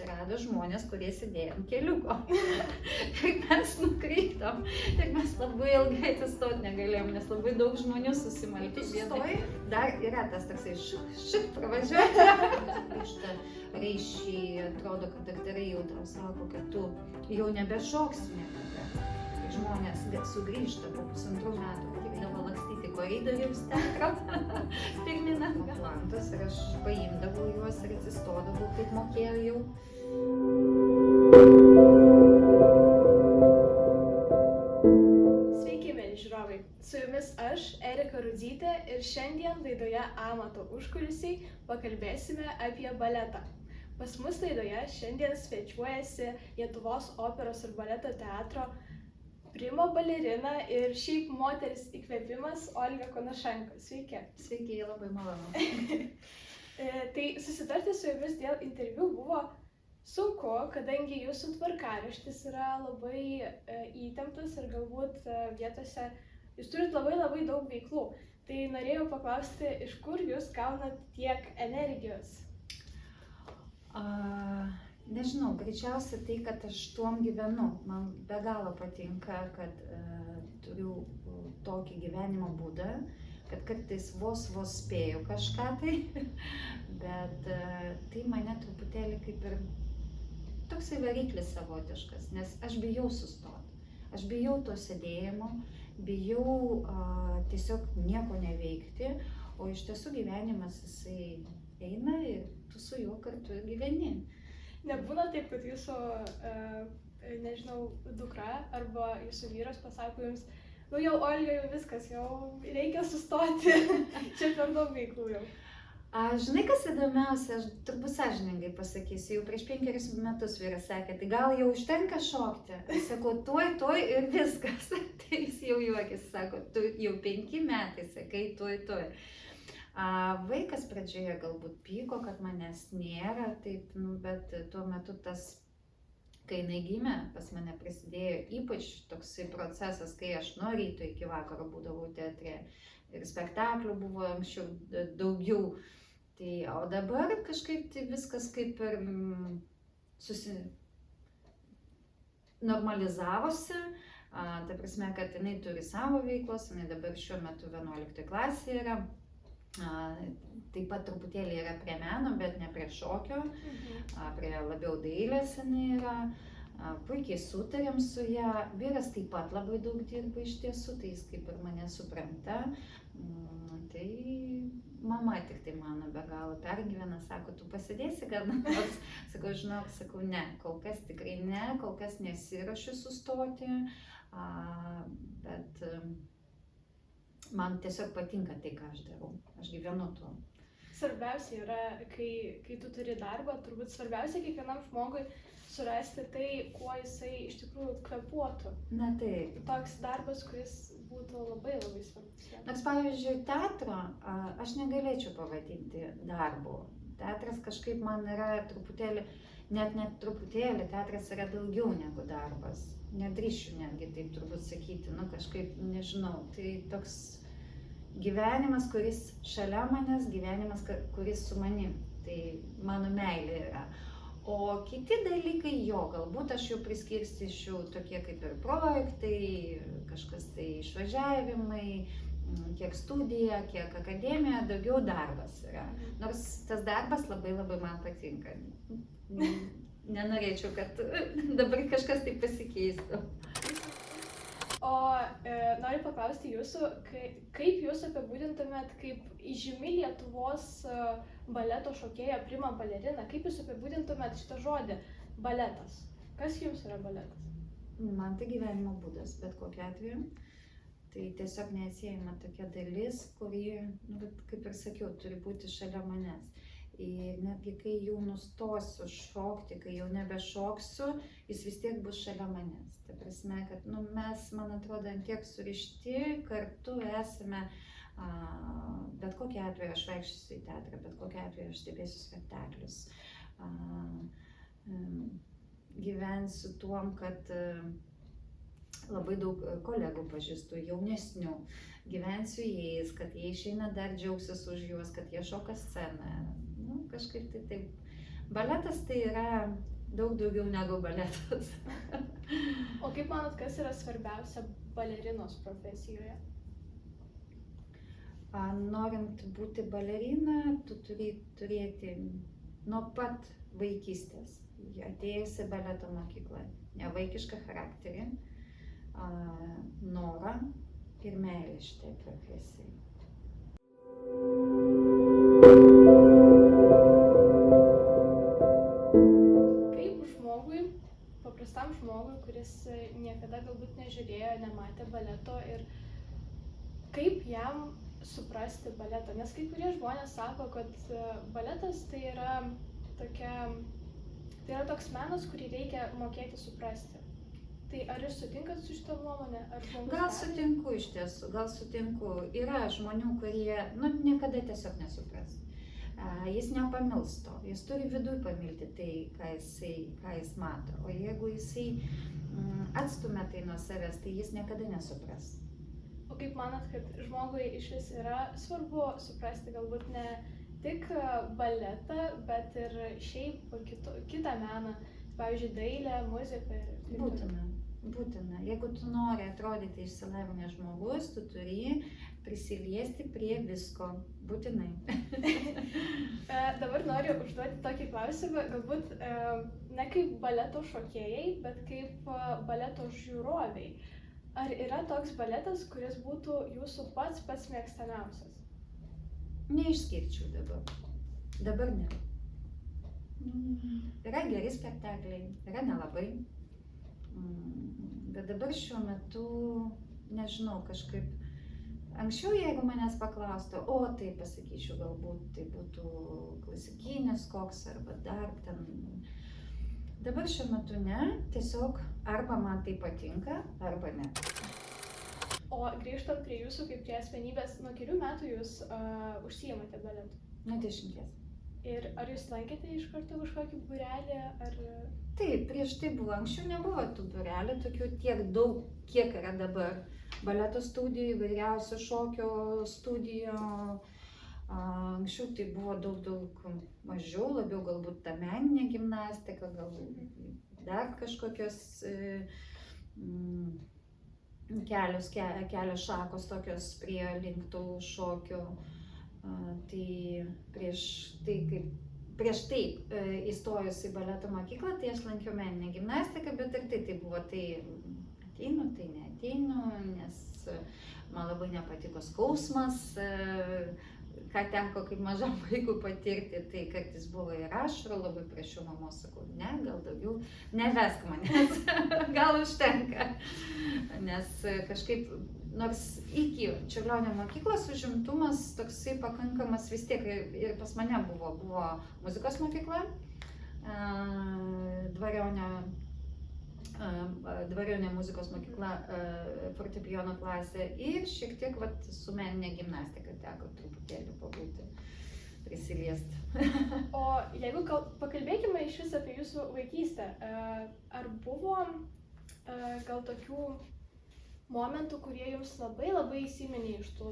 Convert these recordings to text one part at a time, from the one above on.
atsirado žmonės, kurie sėdėjo ant keliuko. Ir mes nukryptom. Ir mes labai ilgai atsistoti negalėjom, nes labai daug žmonių susimalė. Tu sustojai? Dar yra tas toksai šik pravažiuoja. Grįžta reišiai, atrodo, kad daktarai jau tau sako, kad tu jau nebešoksi niekada. Žmonės sugrįžta po 1,5 metų, reikdavo lakstyti koridoriaus teatro, pirmin atgalantas ir aš paimdavau juos ir atsistodavau, kaip mokėjau jau. Sveiki, mėly žiūrovai! Su jumis aš, Erika Rudzytė, ir šiandien laidoje Amato užkulisiai pakalbėsime apie baletą. Pas mus laidoje šiandien svečiuojasi Lietuvos operos ir baleto teatro prima balerina ir šiaip moteris įkvėpimas Olga Konašenko. Sveiki. Sveiki, labai malonu. Tai susitarti su jumis dėl interviu buvo sunku, kadangi jūsų tvarkaraštis yra labai įtemptas ir galbūt vietose jūs turit labai daug veiklų. Tai norėjau paklausti, iš kur jūs gaunat tiek energijos? Nežinau, greičiausiai tai, kad aš tuom gyvenu. Man be galo patinka, kad turiu tokį gyvenimo būdą, kad kartais vos spėju kažką tai, bet tai mane truputėlį kaip ir toksai variklis savotiškas, nes aš bijau sustoti. Aš bijau to sėdėjimo, bijau tiesiog nieko neveikti, o iš tiesų gyvenimas jisai eina ir tu su juo kartu gyveni. Nebūna taip, kad jūsų, nežinau, dukra arba jūsų vyras pasako jums, nu jau Olga, jau viskas, jau reikia sustoti, čia per daug veiklų jau. Žinai, kas įdomiausia, aš turbūt sąžiningai pasakysiu, jau prieš 5 metus vyras sakė, tai gal jau užtenka šokti. Aš sakau, tuoj ir viskas. Tai jis jau juokėsi, sako, tu jau 5 metai sakai, tuoj. Vaikas pradžioje galbūt pyko, kad manęs nėra, taip, bet tuo metu tas, kai jinai gimė, pas mane prasidėjo ypač toksai procesas, kai aš nuo ryto iki vakaro būdavau teatre ir spektaklių buvo anksčiau daugiau. Tai, o dabar kažkaip tai viskas kaip ir normalizavosi, ta prasme, kad jinai turi savo veiklos, jinai dabar šiuo metu 11 klasėje yra. Taip pat truputėlį yra prie meno, bet ne prie šokio, prie labiau dailės jinai yra, puikiai sutarėm su ją, vyras taip pat labai daug dirba iš tiesų, tai jis kaip ir mane supranta, tai mama tik tai mano be galo pergyvena, sako, tu pasidėsi gal nors, sakau, žinok, sakau, ne, kol kas tikrai ne, kol kas nesiruošiu sustoti, bet man tiesiog patinka tai, ką aš darau. Aš gyvenu tuo. Svarbiausia yra, kai tu turi darbą, turbūt svarbiausia kiekvienam žmogui surasti tai, kuo jisai iš tikrųjų kvėpuotų. Na taip. Toks darbas, kuris būtų labai svarbus. Nors, pavyzdžiui, teatro aš negalėčiau pavadinti darbu. Teatras kažkaip man yra truputėlį, net truputėlį, teatras yra daugiau negu darbas. Nedrįšiu netgi taip turbūt sakyti, kažkaip, nežinau, tai toks gyvenimas, kuris šalia manęs, gyvenimas, kuris su manim, tai mano meilė yra. O kiti dalykai jo, galbūt aš jau priskirstyčiau tokie kaip ir projektai, kažkas tai išvažiavimai, kiek studija, kiek akademija, daugiau darbas yra. Nors tas darbas labai man patinka. Nenorėčiau, kad dabar kažkas taip pasikeistų. O noriu paklausti jūsų, kaip jūs apibūdintumėt kaip įžymi Lietuvos baleto šokėja prima balerina, kaip jūs apibūdintumėt šitą žodį baletas? Kas jums yra baletas? Man tai gyvenimo būdas, bet kokiu atveju. Tai tiesiog neatsiejama tokia dalis, kuri, kaip ir sakiau, turi būti šalia manęs. Ir netgi kai jau nustosiu šokti, kai jau nebešoksiu, jis vis tiek bus šalia manęs. Tai prasme, kad mes, man atrodo, antiek surišti, kartu esame, bet kokiu atveju aš vaikščiosiu į teatrą, bet kokiu atveju aš stebėsiu spektaklius. Gyvensiu tuom, kad labai daug kolegų pažįstu, jaunesnių. Gyvensiu jais, kad jie išeina dar džiaugsis už juos, kad jie šoka sceną. Kažkaip tai taip. Baletas tai yra daug daugiau negu baletas. O kaip manot, kas yra svarbiausia balerinos profesijoje? Norint būti balerina, tu turi turėti nuo pat vaikystės, atėjus į baleto mokyklą, nevaikišką charakterį, norą ir meilę šitai profesijai. Kaip žmogui, paprastam žmogui, kuris niekada galbūt nežiūrėjo, nematė baleto ir kaip jam suprasti baletą? Nes kai kurie žmonės sako, kad baletas tai yra toks menas, kurį reikia mokėti suprasti. Tai ar jūs sutinkat su šitą nuomonę? Gal sutinku iš tiesų, gal sutinku. Yra žmonių, kurie niekada tiesiog nesupras. Jis nepamils to, jis turi viduj pamilti tai, ką jis mato. O jeigu jisai atstumia tai nuo savęs, tai jis niekada nesupras. O kaip manat, kad žmogui iš vis yra svarbu suprasti galbūt ne tik baletą, bet ir šiaip kitą meną, pavyzdžiui, dailę, muziką ir taip toliau? Būtina. Jeigu tu nori atrodyti išsilavinęs žmogus, tu turi prisiliesti prie visko. Būtinai. Dabar noriu užduoti tokį klausimą, galbūt ne kaip baleto šokėjai, bet kaip baleto žiūroviai. Ar yra toks baletas, kuris būtų jūsų pats mėgstamiausias? Neišskirčiau dabar. Dabar ne. Yra geri spektakliai, yra nelabai. Bet dabar šiuo metu, nežinau, kažkaip. Anksčiau, jeigu manęs paklaustų, tai pasakyčiau, galbūt tai būtų klasikinis koks arba dar ten. Dabar šiuo metu ne, tiesiog arba man tai patinka, arba ne. O grįžtant prie jūsų kaip prie asmenybės, nuo kelių metų jūs užsiimate baletu? Nuo 10. Ir ar jūs lankėte iš karto kažkokį būrelį, ar... Taip, prieš tai buvo, anksčiau nebuvo tų būrelių, tokių tiek daug, kiek yra dabar. Baleto studijų, įvairiausių šokio studijų. Anksčiau tai buvo daug mažiau, labiau galbūt ta meninė gimnastika, galbūt dar kažkokios kelios šakos tokios prie linktų šokių. Tai prieš tai įstojus į baleto mokyklą, tai aš lankiau meninę gimnastiką, bet ir tai buvo, tai ateinu, tai neateinu, nes man labai nepatiko skausmas, ką teko kaip mažam vaikui patirti, tai kartais buvo ir ašarų, labai prašiau mamos, sakau, ne, gal daugiau, nevesk manęs, gal užtenka. Nes kažkaip, nors iki Čiurlionio mokyklos užimtumas toksai pakankamas vis tiek ir pas mane buvo muzikos mokykla, Dvarionė muzikos mokykla, fortepijono klasė ir šiek tiek su meninė gimnastika teko truputėlį pabūti, prisiliesti. O jeigu pakalbėkime iš vis apie jūsų vaikystę, ar buvo gal tokių momentų, kurie jums labai įsiminė iš tų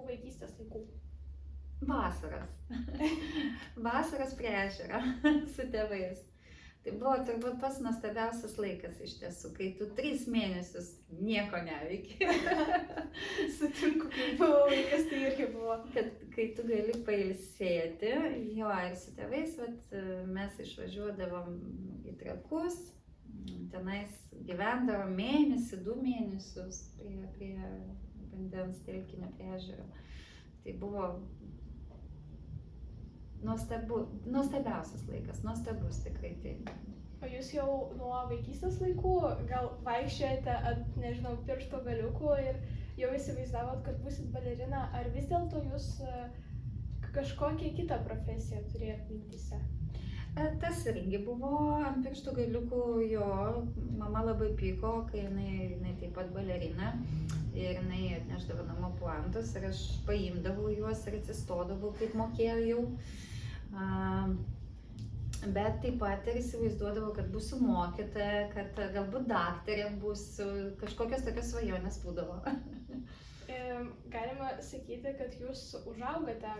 vaikystės laikų? Vasaras prie ežero su tėvais. Tai buvo turbūt pats nuostabiausias laikas iš tiesų, kai tu 3 mėnesius nieko neveiki. Sutinku, kaip buvo laikas, tai irgi buvo. Kai tu gali pailsėti, ir su tėvais, mes išvažiuodavom į Trakus, tenais gyvendavom mėnesį, 2 mėnesius prie vandens telkinio, prie ežero. Tai buvo nuostabiausias laikas, nuostabus tikrai tai. O jūs jau nuo vaikystės laikų gal vaikščiojate ant, nežinau, piršto galiukų ir jau įsivaizdavot, kad būsit balerina, ar vis dėlto jūs kažkokią kitą profesiją turėjot mintyse? Tas irgi buvo ant pirštų galiukų, jo, mama labai pyko, kai jinai taip pat balerina. Ir jinai atneždavo namo puantus ir aš paimdavau juos ir atsistodavau, kaip mokėjau jau. Bet taip pat ir įsivaizduodavau, kad būsiu mokytoja, kad galbūt daktarė būsiu, kažkokios tokios svajonės būdavo. Galima sakyti, kad jūs užaugote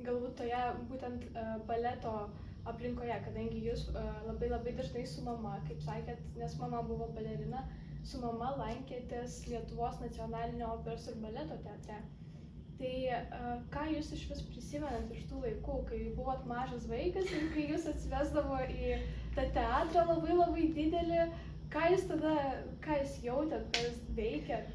galbūt toje būtent baleto aplinkoje, kadangi jūs labai dažnai su mama, kaip sakėt, nes mama buvo balerina, su mama lankėtės Lietuvos nacionalinio operos ir baleto teatre. Tai ką jūs iš vis prisimenat iš tų laikų, kai buvot mažas vaikas ir kai jūs atsivesdavo į tą teatrą labai didelį, ką jūs jautėt, ką jūs veikėt?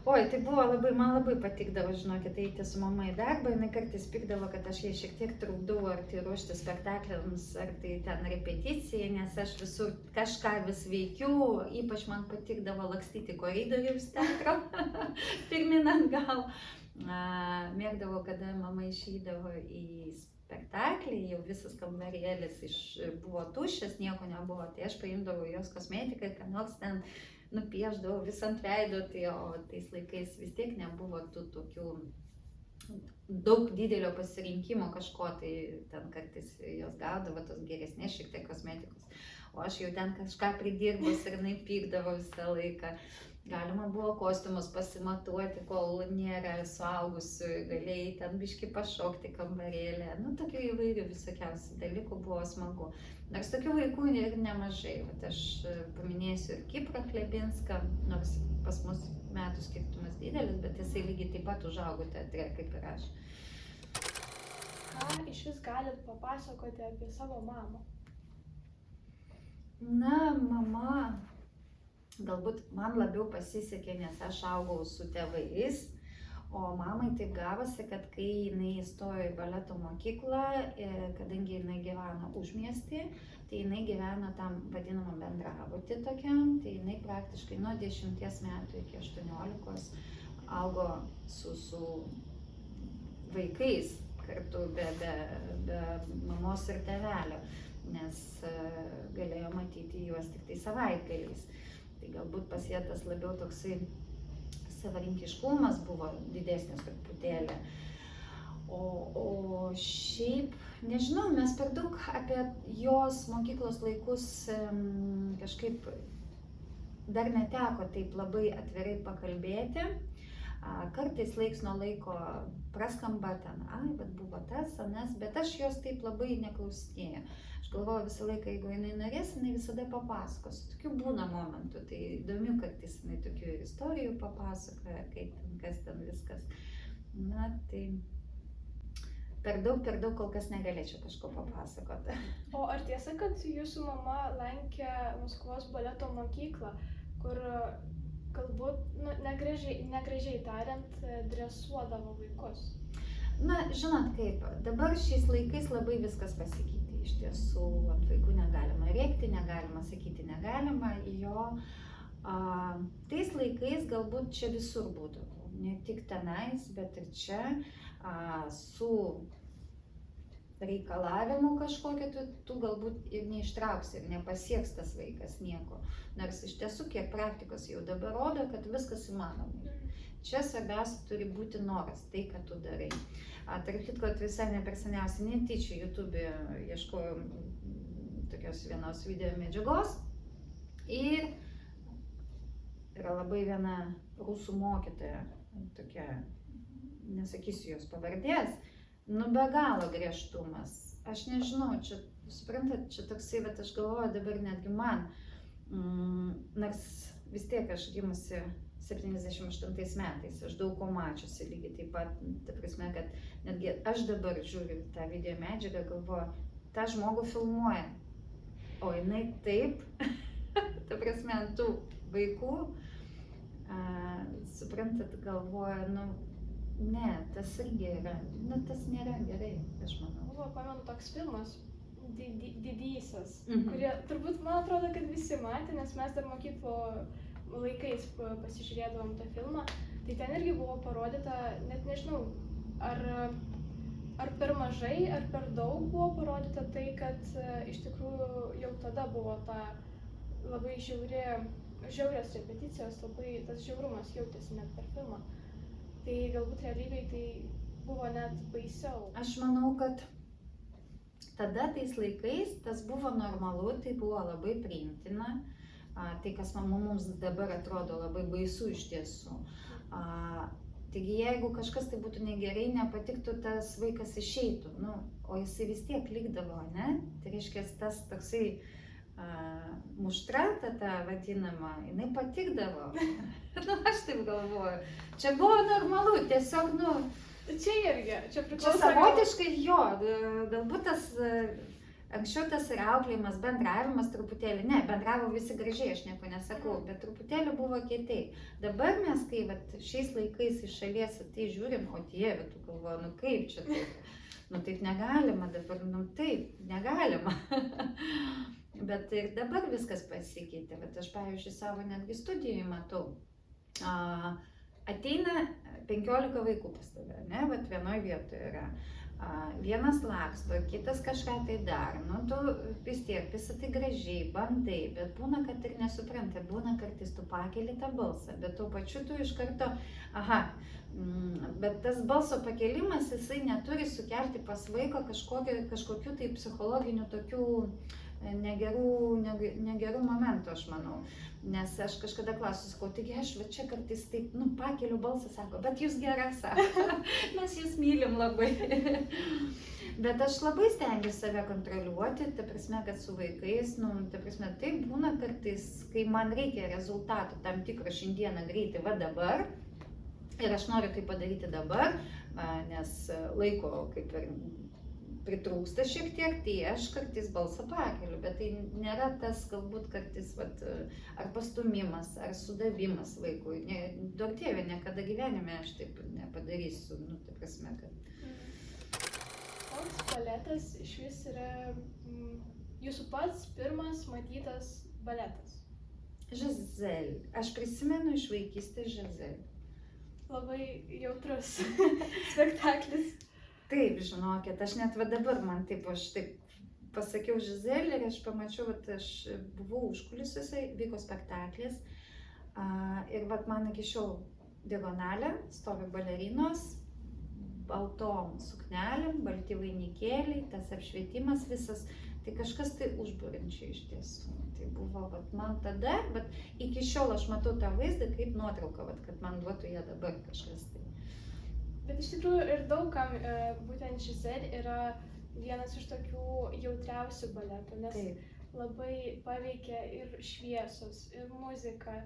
Oi, tai buvo man labai patikdavo, žinokit, eiti su mama į darbą, jinai kartais pykdavo, kad aš jai šiek tiek trukdau ar tai ruošti spektakliams, ar tai ten repeticijai, nes aš visur kažką vis veikiu, ypač man patikdavo lakstyti koridoriaus teatro, pirmin atgal. Mėgdavau, kada mama išeidavo į spektaklį, jau visas kambarėlis buvo tuščias, nieko nebuvo, tai aš paimdavau jos kosmetiką, ką nors ten nupieždavau visą ant veido, o tais laikais vis tiek nebuvo tų tokių daug didelio pasirinkimo kažko, tai ten kartais jos gaudavo tos geresnės šiek tiek kosmetikos, o aš jau ten kažką pridirbus ir jinai pykdavo visą laiką. Galima buvo kostiumus pasimatuoti, kol nėra suaugusių, galėjai ten biškį pašokti kambarėlę. Tokių įvairių visokiausių dalykų buvo smagu. Nors tokių vaikų ir nemažai. Vat aš paminėsiu ir Kiprą Chlebinską, nors pas mus metų skirtumas didelis, bet jisai lygiai taip pat užaugo teatre kaip ir aš. Ką iš vis galit papasakoti apie savo mamą? Mama. Galbūt man labiau pasisekė, nes aš augau su tėvais, o mamai taip gavosi, kad kai jinai įstojo į baleto mokyklą, kadangi jinai gyveno užmiestyje, tai jinai gyveno tam vadinamam bendrabuty tokiam, tai jinai praktiškai nuo 10 metų iki 18 augo su vaikais kartu be mamos ir tėvelio, nes galėjo matyti juos tik tai savaitgaliais. Tai galbūt pas ją tas labiau toksai savarankiškumas buvo didesnis truputėlį. O šiaip, nežinau, mes per daug apie jos mokyklos laikus kažkaip dar neteko taip labai atvirai pakalbėti. Kartais laiks nuo laiko praskamba ten, bet buvo tas, anas, bet aš jos taip labai neklausinėjau. Aš galvoju visą laiką, jeigu jinai norės, jinai visada papasakos. Tokių būna momentų, tai įdomių kartais jinai tokių istorijų papasakoja, kaip ten, kas ten viskas. Tai per daug kol kas negalėčiau kažko papasakoti. O ar tiesa, kad jūsų mama lankė Maskvos baleto mokyklą, kur galbūt, negražiai tariant, dresuodavo vaikus? Žinot kaip, dabar šiais laikais labai viskas pasikeitė. Iš tiesų, ant vaikų negalima rėkti, negalima sakyti negalima, tais laikais galbūt čia visur būdavo, ne tik tenais, bet ir čia, su reikalavimu kažkokiu, tu galbūt ir neištrauksi ir nepasieks tas vaikas nieko. Nors iš tiesų, kiek praktikos jau dabar rodo, kad viskas įmanoma. Čia svarbiausia turi būti noras, tai, ką tu darai. Tarp kitko, visai ne per seniausiai netyčia YouTube ieškojau tokios vienos video medžiagos ir yra labai viena rusų mokytoja, tokia, nesakysiu jos pavardės, be galo griežtumas. Aš nežinau, čia, suprantat, čia toksai, bet aš galvoju dabar netgi man, nors vis tiek aš gimusi 78 metais, aš daug ko mačiusi lygiai taip pat, ta prasme, kad netgi aš dabar žiūriu tą video medžiagą, galvoju, tą žmogų filmuoja, o jinai taip, ta prasme, ant tų vaikų, suprantat, galvoja, ne, tas irgi yra, tas nėra gerai, aš manau. Buvo, pamenu, toks filmas, Didysis, kurie turbūt, man atrodo, kad visi matė, nes mes dar mokyklo laikais pasižiūrėdavom tą filmą, tai ten irgi buvo parodyta, net nežinau, ar per mažai, ar per daug buvo parodyta tai, kad iš tikrųjų jau tada buvo ta labai žiaurios repeticijos, labai tas žiaurumas jautėsi net per filmą. Tai galbūt realybėj tai buvo net baisiau. Aš manau, kad tada tais laikais tas buvo normalu, tai buvo labai priimtina. Tai, kas mums dabar atrodo labai baisu iš tiesų. Taigi jeigu kažkas tai būtų negerai, nepatiktų, tas vaikas išeitų, nu, o jisai vis tiek likdavo, ne? Tai reiškia, tas toksai muštra, ta vadinama, jinai patikdavo. Nu, aš taip galvoju. Čia buvo normalu, tiesiog, nu, Čia irgi, čia čia priklauso. savotiškai jo, galbūt tas anksčiau tas ir auklėjimas, bendravimas truputėlį, ne, bendravo visi gražiai, aš nieko nesakau, bet truputėlį buvo kitaip. Dabar mes, kai vat, šiais laikais iš šalies tai žiūrim, o Dieve, tu galvoji, nu kaip čia taip, nu taip negalima dabar, nu taip, negalima. Bet ir dabar viskas pasikeitė, bet aš, pavyzdžiui, savo netgi studijai matau. Ateina 15 vaikų pas tave, ne, bet vienoje vietoje yra. Vienas laksto, kitas kažką tai daro, nu tu vis tiek, visą tai gražiai, bandai, bet būna, kad ir nesupranta, būna kartais tu pakeli tą balsą, bet tuo pačiu tu iš karto, bet tas balso pakelimas, jisai neturi sukelti pas vaiką kažkokių tai psichologinių tokių negerų momentų, aš manau. Nes aš kažkada klausiu, sakau, taigi aš va čia kartais taip, nu, pakeliu balsą, sako, bet jūs gera, sako, mes jūs mylim labai. Bet aš labai stengiuosi save kontroliuoti, ta prasme, kad su vaikais, nu, ta prasme, taip būna kartais, kai man reikia rezultatų tam tikro šiandieną greitai, va dabar, ir aš noriu tai padaryti dabar, nes laiko kaip ir pritrūksta šiek tiek, tai aš kartais balsą pakeliu, bet tai nėra tas galbūt kartais ar pastumimas, ar sudavimas vaikui. Duok Dieve, niekada gyvenime aš taip nepadarysiu, nu, tai prasme, kad... Koks baletas iš vis yra jūsų pats pirmas matytas baletas? Giselle. Aš prisimenu iš vaikystės Giselle. Labai jautrus spektaklis. Taip, žinokit, aš net va dabar man taip, aš taip pasakiau Giselle ir aš pamačiau, kad aš buvau užkulisiuose, vyko spektaklis ir va man iki šiol diagonalė, stovi balerinos, baltom suknelėm, balti vainikėliai, tas apšvietimas visas, tai kažkas tai užburiančiai iš tiesų. Tai buvo va man tada, bet iki šiol aš matau tą vaizdą kaip nuotrauką, va, kad man duotų ją dabar kažkas tai. Bet iš tikrųjų ir daug kam būtent Giselle yra vienas iš tokių jautriausių baletų, nes labai paveikia ir šviesos, ir muzika,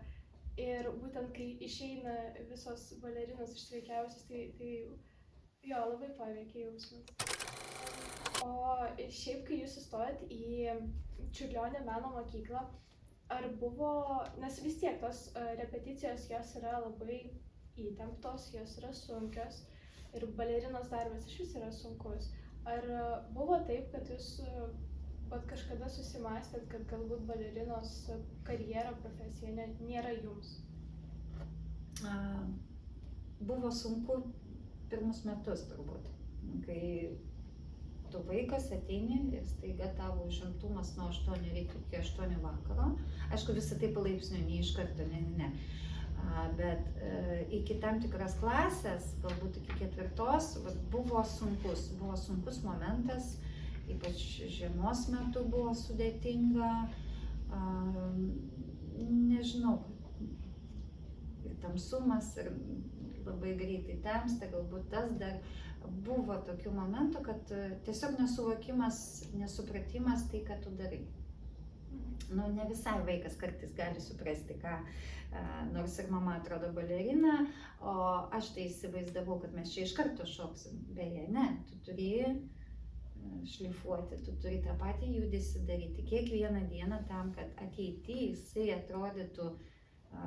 ir būtent kai išeina visos balerinos išsveikiausios, tai jo, labai paveikia jausmas. O šiaip, kai jūs įstojat į Čiurlionio meno mokyklą, ar buvo, nes vis tiek tos repeticijos jos yra labai įtemptos, jos yra sunkios ir balerinos darbas iš vis yra sunkus. Ar buvo taip, kad jūs kažkada susimąstėt, kad galbūt balerinos karjera, profesija nėra jums? Buvo sunku pirmus metus turbūt, kai tu vaikas ateini ir staiga tavo užimtumas nuo 8 ryto iki 8 vakaro. Aišku, visą tai palaipsniui, ne iš karto, ne. Bet iki tam tikras klasės, galbūt iki 4, buvo sunkus momentas, ypač žiemos metu buvo sudėtinga, nežinau, ir tamsumas, ir labai greitai temsta, galbūt tas dar buvo tokių momentų, kad tiesiog nesuvokimas, nesupratimas tai, ką tu darai. Nu, ne visai vaikas kartais gali suprasti, ką, nors ir mama atrodo balerina, o aš tai įsivaizdavau, kad mes čia iš karto šoksim. Beje, ne, tu turi šlifuoti, tu turi tą patį judesį daryti kiekvieną dieną tam, kad ateity jisai atrodytų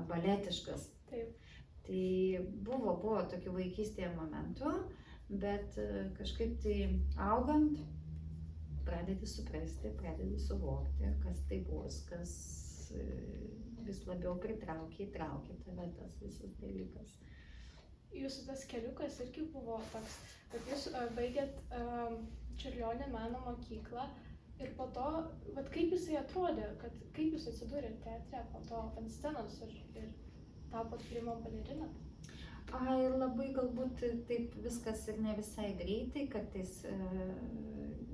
baletiškas. Taip. Tai buvo tokių vaikystėje momentų, bet kažkaip tai augant, pradedi suprasti, pradedi suvokti, kas tai bus, kas vis labiau įtraukia tave tas visas dalykas. Jūsų tas keliukas irgi buvo toks, kad jūs baigėt Čiurlionio meno mokyklą ir po to, kaip jisai atrodė, kaip jūs atsidūrėte teatre po to ant scenos ir tapot prima balerina? Labai galbūt taip viskas ir ne visai greitai, kartais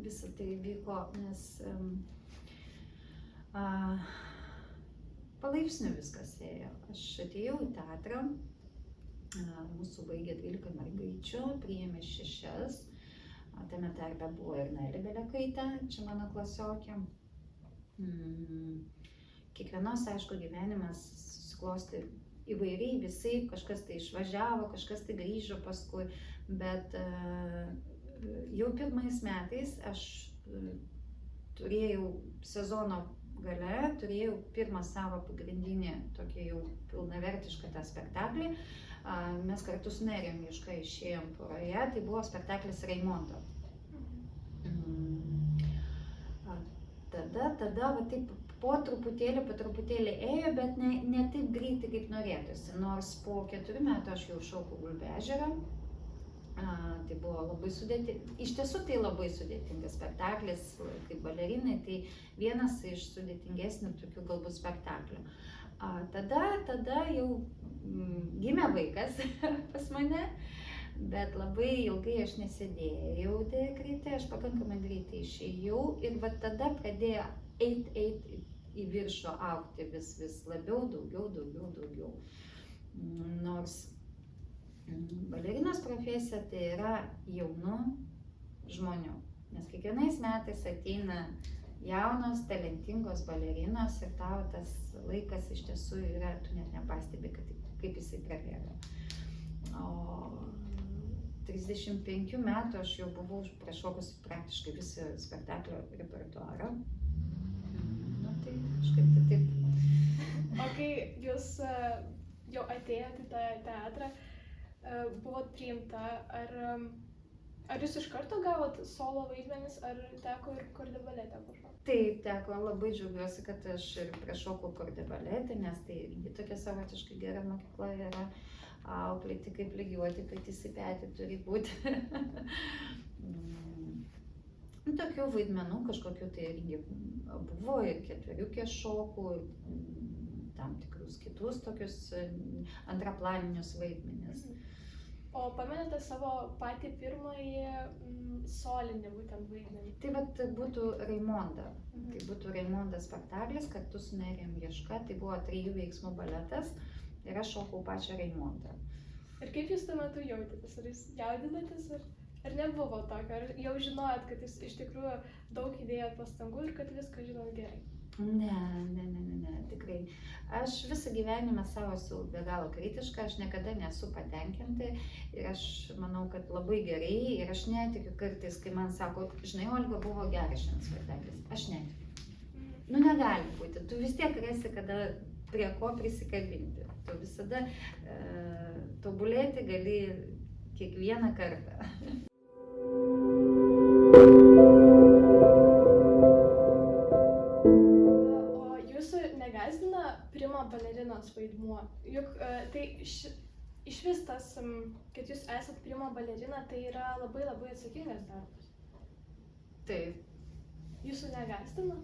visą tai vyko, nes palaipsniui viskas ėjo. Aš atėjau į teatrą, Mūsų baigė 12 mergaičių, priėmė 6. Tame tarpe buvo ir Nelė Belekaitė, čia mano klasiokė. Kiekvienos, aišku, gyvenimas susiklosti įvairiai, visai, kažkas tai išvažiavo, kažkas tai grįžo paskui, bet jau pirmais metais aš turėjau sezono gale, turėjau pirmą savo pagrindinį tokį jau pilnavertišką tą spektaklį. Mes kartu su Nerijum Juška išėjom poroje, tai buvo spektaklis Raimonda. Tada va taip po truputėlį ėjo, bet ne taip greitai, kaip norėtųsi. Nors po 4 metų aš jau šokau Gulbių ežerą. Tai buvo labai iš tiesų tai labai sudėtingas spektaklis, kaip balerinai, tai vienas iš sudėtingesnių tokių galbūt spektaklių. Tada jau gimė vaikas pas mane, bet labai ilgai aš nesėdėjau dekrete, aš pakankamai greitai išėjau ir va tada pradėjo eiti į viršų, augti vis labiau, daugiau. Nors balerinos profesija tai yra jaunų žmonių, nes kiekvienais metais ateina jaunos, talentingos balerinos ir tavo tas laikas iš tiesų yra, tu net nepastebi, kaip jisai prabėga. O 35 metų aš jau buvau prašokusi praktiškai visą spektaklio repertuarą. Tai kažkaip tai taip. O kai jūs jau atėjote į tą teatrą, buvot priimta, ar jūs iš karto gavot solo vaidmenis, ar teko ir kordebaletę pašokti? Taip, teko, labai džiaugiuosi, kad aš ir prašokau kordebaletę, nes tai irgi tokia savotiškai gera mokykla yra, auklėti kaip lygiuoti, petys į petį turi būti. Tokių vaidmenų kažkokių tai irgi buvo ir ketveriukės šokų, tam tikrus kitus tokius antraplaninius vaidmenis. O pamenate savo patį pirmąjį solinį būtent vaidmenį? Tai vat būtų Raimonda. Tai būtų Raimonda spektaklis kartu su Nerijum Juška, tai buvo 3 veiksmų baletas ir aš šokau pačią Raimondą. Ir kaip jūs tuo metu jautėtės? Ar jūs jaudinatės? Ar nebuvo tokio? Ar jau žinojot, kad jūs iš tikrųjų daug įdėjot pastangų ir kad viską žinot gerai? Ne, tikrai. Aš visą gyvenimą savo esu be galo kritiška, aš niekada nesu patenkinta ir aš manau, kad labai gerai ir aš netikiu kartais, kai man sako, žinai, Olga, buvo geras šiandien spektaklis. Aš netikiu. Negali būti. Tu vis tiek rasi, kada prie ko prisikabinti. Tu visada tobulėti gali kiekvieną kartą. O jūsų negąsdina prima balerinos vaidmuo? Juk tai išvis tas, kad jūs esat prima balerina, tai yra labai atsakingas darbas. Taip. Jūsų negąsdina?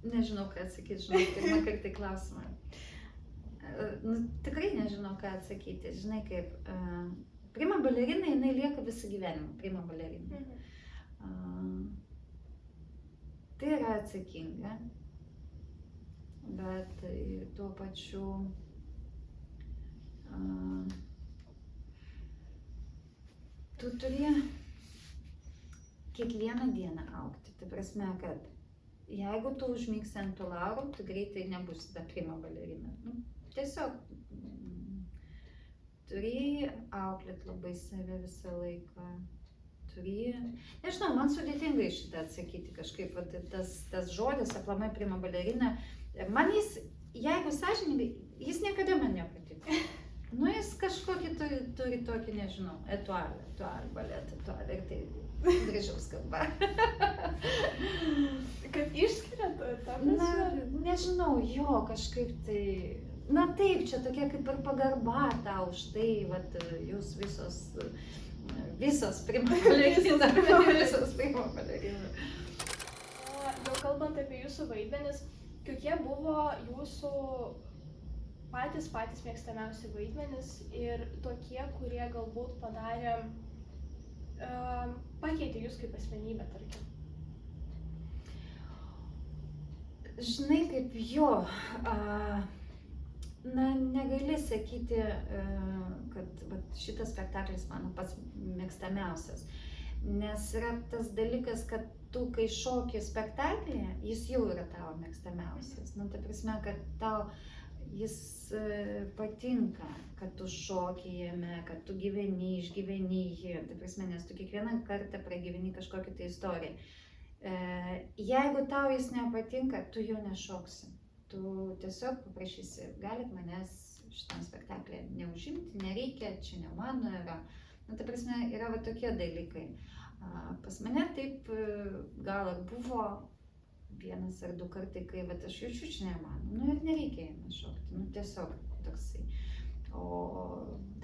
Nežinau, ką atsakyti, žinau, pirmą kartą klausimą. Tikrai nežinau, ką atsakyti. Žinai, kaip prima balerina, jinai lieka visą gyvenimą, prima balerina. Tai yra atsakinga, bet tuo pačiu tu turi kiekvieną dieną augti. Tai prasme, kad jeigu tu užmigsi ant tų laurų, tu greitai nebūsi ta prima balerina. Tiesiog turi auklėti labai save visą laiką. Nežinau, man sudėtingai šitą atsakyti kažkaip, tas žodis aplamai prima balerina, man jis, jeigu sąžiningai, jis niekada man nepatiko. Jis kažkokį turi tokį, nežinau, etualį, baletą, etualį ir tai gražiau skamba. Kad išskiria tą? Nežinau, jo, kažkaip tai, taip, čia tokia kaip ir pagarba tau už tai, jūs visos prima balerina. Jau kalbant apie jūsų vaidmenis, kokie buvo jūsų patys mėgstamiausi vaidmenis ir tokie, kurie galbūt pakeitė jūs kaip asmenybę, tarkim? Žinai, kaip jo, na, negali sakyti, kad šitas spektaklis mano pats mėgstamiausias. Nes yra tas dalykas, kad tu, kai šoki spektaklį, jis jau yra tavo mėgstamiausias. Nu, ta prasme, kad tau jis patinka, kad tu šoki jame, kad tu gyveni, išgyveni jį. Ta prasme, nes tu kiekvieną kartą pragyveni kažkokią tai istoriją. Jeigu tau jis nepatinka, tu jo nešoksi. Tu tiesiog paprašysi, galit manęs šitam spektaklį neužimti, nereikia, čia ne mano yra. Nu, ta prasme, yra va tokie dalykai. Pas mane taip gal ir buvo vienas ar du kartai, kai vat, aš jaučiu, čia ne mano. Nu ir nereikia jame šokti, nu tiesiog toksai. O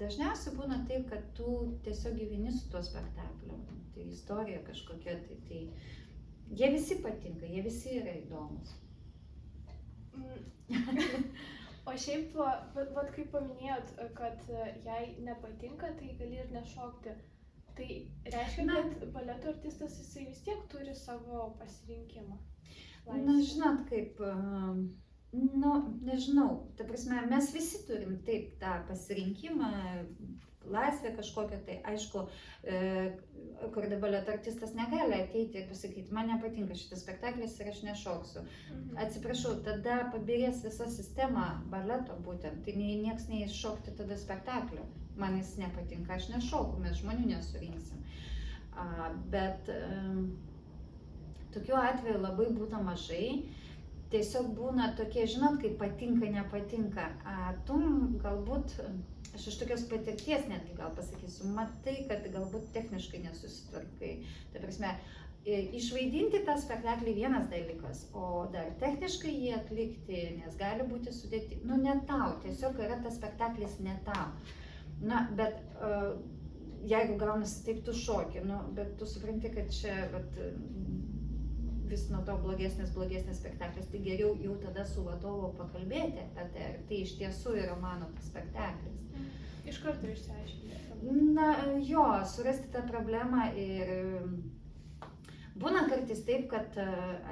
dažniausiai būna taip, kad tu tiesiog gyveni su tuo spektakliu. Tai istorija kažkokia, tai jie visi patinka, jie visi yra įdomus. O šiaip, vat kaip paminėjot, kad jei nepatinka, tai gali ir nešokti. Tai reiškia, kad baleto artistas jisai vis tiek turi savo pasirinkimą. Na, žinot kaip, nežinau, ta prasme, mes visi turim taip tą pasirinkimą, laisvę kažkokią, tai aišku, kur baleto artistas negali ateiti ir pasakyti, man nepatinka šitas spektaklis ir aš nešoksiu. Atsiprašau, tada pabirės visa sistema baleto būtent, tai nieks neiššokti tada spektaklio. Man jis nepatinka, aš nešoku, mes žmonių nesurinksim. Bet tokių atvejų labai būna mažai. Tiesiog būna tokie, žinot, kaip patinka, nepatinka. Tu galbūt, aš iš tokios patirties netgi gal pasakysiu, matai, kad galbūt techniškai nesusitvarkai. Tai prasme, išvaidinti tą spektaklį vienas dalykas, o dar techniškai jį atlikti, nes gali būti sudėti, nu ne tau, tiesiog yra tas spektaklis ne tau. Na, bet jeigu gaunasi taip, tu šoki, nu, bet tu supranti, kad čia vis nuo to blogesnis spektaklis, tai geriau jau tada su vadovu pakalbėti apie tai, tai iš tiesų yra mano spektaklis. Iš karto išsiaiškinti. Na, jo, surasti tą problemą ir būna kartais taip, kad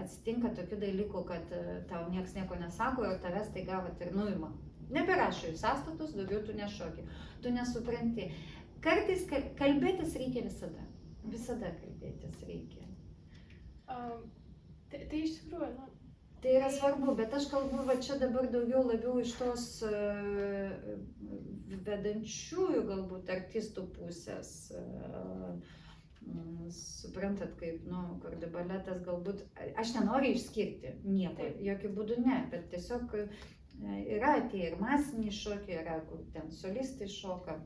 atsitinka tokių dalykų, kad tau nieks nieko nesako ir tavęs tai gavat ir nuima. Neberašo į sąstatus, daugiau tu nešoki, tu nesupranti. Kartais kalbėtis reikia visada, visada kalbėtis reikia. Tai iš tikrųjų, nu... Tai yra svarbu, bet aš kalbu va čia dabar daugiau labiau iš tos vedančiųjų galbūt artistų pusės. Suprantat, kaip, nu, kur baletas galbūt, aš nenoriu išskirti nieko, jokių būdų ne, bet tiesiog yra tie ir masiniai šokiai, yra kur ten solistai šoka.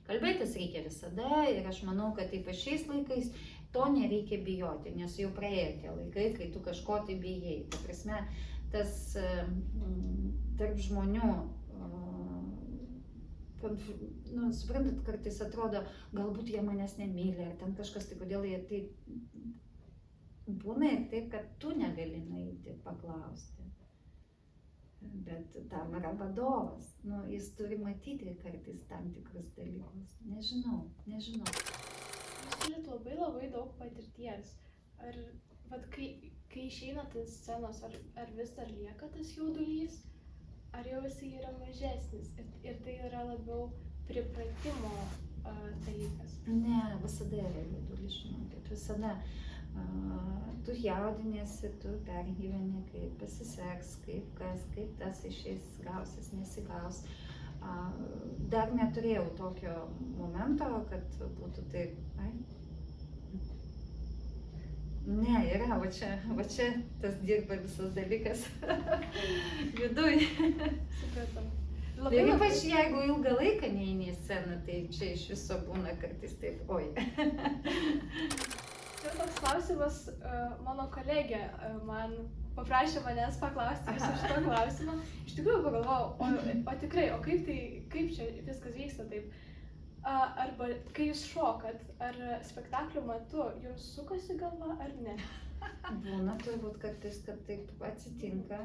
Kalbėtis reikia visada ir aš manau, kad taip šiais laikais to nereikia bijoti, nes jau praėjo tie laikai, kai tu kažko tai bijai. Ta prasme, tas tarp žmonių, nu, suprantat, kartais atrodo, galbūt jie manęs nemyli, ar ten kažkas, tai kodėl jie tai būna ir taip, kad tu negali nueiti paklausti. Bet tam yra vadovas, nu, jis turi matyti kartais tam tikrus dalykus. Nežinau. Jūs turit labai daug patirties. Ar, vat, kai išeinat į scenos, ar vis dar lieka tas jaudulys, ar jau jisai yra mažesnis ir tai yra labiau pripratimo dalykas? Ne, visada yra jaudulys, žinokit, visada. Tu jaudinėsi, tu pergyveni, kaip pasiseks, kaip tas išeis, gausis, nesigaus. Dar neturėjau tokio momento, kad būtų taip, Ne, yra, va čia tas dirba visas dalykas viduj. Supratau. Ir ypač jeigu ilgą laiką neini į sceną, tai čia iš viso būna kartais taip, oi. Ir toks klausimas, mano kolegė man paprašė manęs paklausti viso šito klausimo. Iš tikrųjų pagalvojau, o tikrai, kaip čia viskas vyksta taip? Arba kai jūs šokat, ar spektaklio metu jums sukasi galva ar ne? Būna turbūt kartais, kad taip atsitinka.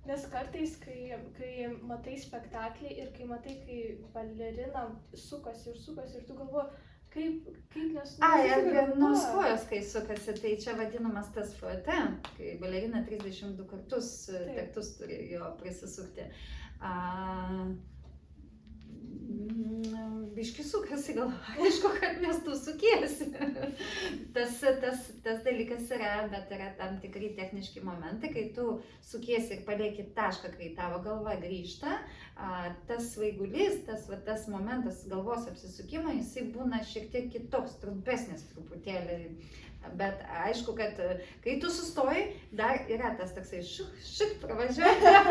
Nes kartais, kai matai spektaklį ir kai matai, kai balerina sukasi ir tu galvoji, Kaip Ai, apie nors kojos, kai sukasi, tai čia vadinamas tas FOT, kai balerina 32 kartus taktus turi jo prisisukti. Biški sukasi gal, aišku, kad mes tu sukiesi. tas dalykas yra, bet yra tam tikri techniški momentai, kai tu sukiesi ir palieki tašką, kai tavo galva grįžta, tas svaigulys, tas momentas galvos apsisukimo, jisai būna šiek tiek kitoks, trumpesnis truputėlį. Bet aišku, kad kai tu sustoji, dar yra tas toksai šik pravažiuoja.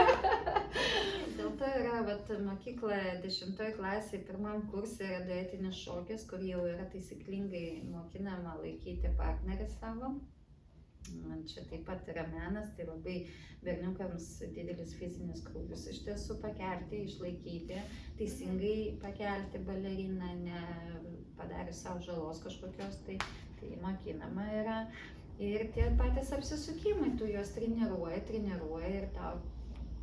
Dėl to yra mokykloje 10 klasėje, 1 kurse yra duetinis šokis, kur jau yra taisyklingai mokinama laikyti partnerį savo. Čia taip pat yra menas, tai labai berniukams didelis fizinis krūvis iš tiesų pakelti, išlaikyti, teisingai pakelti baleriną, ne padarius savo žalos kažkokios, tai mokinama yra. Ir tie patys apsisukimai, tu juos treniruoji ir tau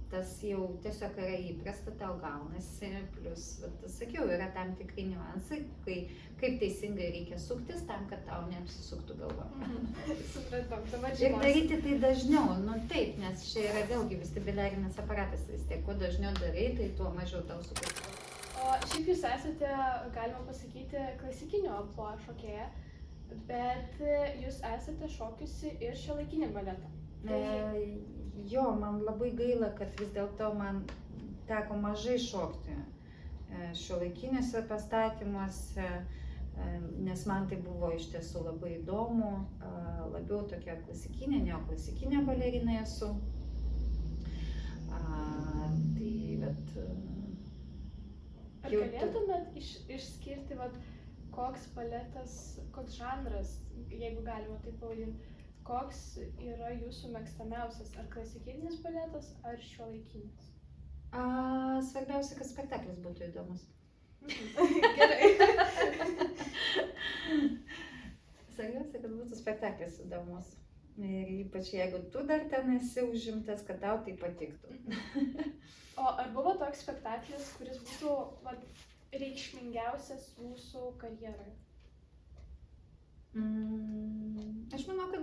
tas jau tiesiog yra įprasta, tau gaunasi, plus, sakiau, yra tam tikri niuansai, kaip teisingai reikia suktis tam, kad tau neapsisuktų galva. Supratau, dabar Ir žinosiu. daryti tai dažniau, taip, nes čia yra vėlgi vestibuliarinis aparatas, vis tiek, kuo dažniau darai, tai tuo mažiau tau suktis. O šiaip jūs esate, galima pasakyti, klasikinio amplua šokėja, bet jūs esate šokiusi ir šiuolaikinį baletą. Jo, man labai gaila, kad vis dėlto man teko mažai šokti šiuolaikiniuose pastatymuose, nes man tai buvo iš tiesų labai įdomu, labiau tokia klasikinė, neoklasikinė balerina esu. Ar galėtumėt išskirti, koks baletas, koks žanras, jeigu galima taip pavadinti, koks yra jūsų mėgstamiausias, ar klasikinis baletas, ar šiuolaikinis? Svarbiausia, kad spektaklis būtų įdomus. Gerai. Svarbiausia, kad būtų spektaklis įdomus. Ir ypač jeigu tu dar ten esi užimtas, kad tau tai patiktų. O ar buvo toks spektaklis, kuris būtų reikšmingiausias jūsų karjeroje? Aš manau, kad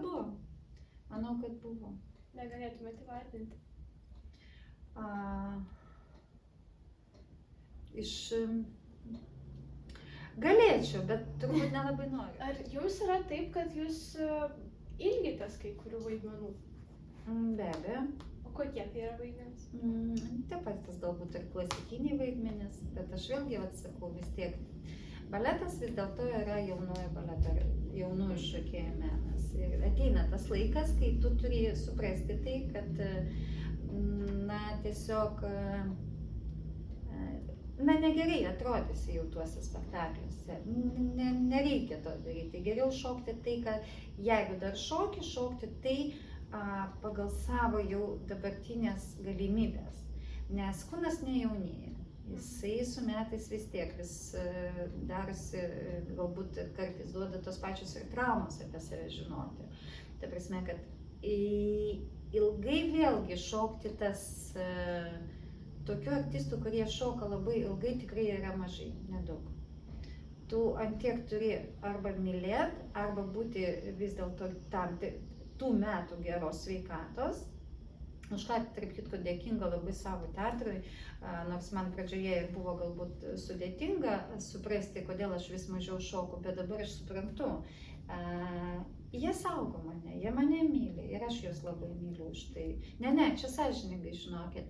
buvo. Negalėtumėte įvardinti? Galėčiau, bet turbūt nelabai noriu. Ar jums yra taip, kad jūs ilgitės kai kurių vaidmenų? Be abejo. O kokie tai yra vaidmenys? Taip pat tas galbūt ir klasikiniai vaidmenys, bet aš vėlgi sakau, vis tiek. Baletas vis dėlto yra jaunųjų šokėjų menas. Ir ateina tas laikas, kai tu turi suprasti tai, kad tiesiog negerai atrodysi jau tuose spektakliuose. Nereikia to daryti. Geriau šokti tai, kad jeigu dar šokti tai pagal savo jau dabartinės galimybės. Nes kūnas nejaunėja. Jisai su metais vis tiek vis darosi, galbūt kartais duoda tos pačios ir traumos apie save žinoti. Ta prasme, kad ilgai vėlgi šokti tokių artistų, kurie šoka labai ilgai, tikrai yra mažai, nedaug. Tu antiek turi arba mylėti, arba būti vis dėlto tų metų geros sveikatos. Už ką, tarp kitko, dėkinga labai savo teatrui, nors man pradžioje buvo galbūt sudėtinga suprasti, kodėl aš vis mažiau šoku, bet dabar aš suprantu. Jie saugo mane, jie mane myli ir aš juos labai myliu už tai. Ne, čia sąžiningai žinokit,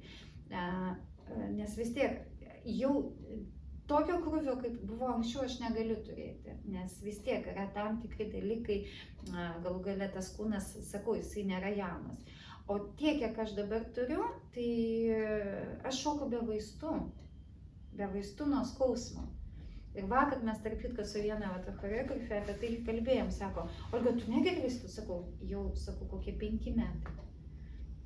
nes vis tiek jau tokio krūvio, kaip buvo anksčiau, aš negaliu turėti, nes vis tiek yra tam tikri dalykai, galų gale tas kūnas, sakau, jisai nėra jaunas. O tiek, kiek aš dabar turiu, tai aš šoku be vaistų nuo skausmo. Ir vakar mes tarp kitko su viena choreografė apie tai kalbėjom, sako, Olga, tu negeri vaistų? Sakau, kokie 5 metai.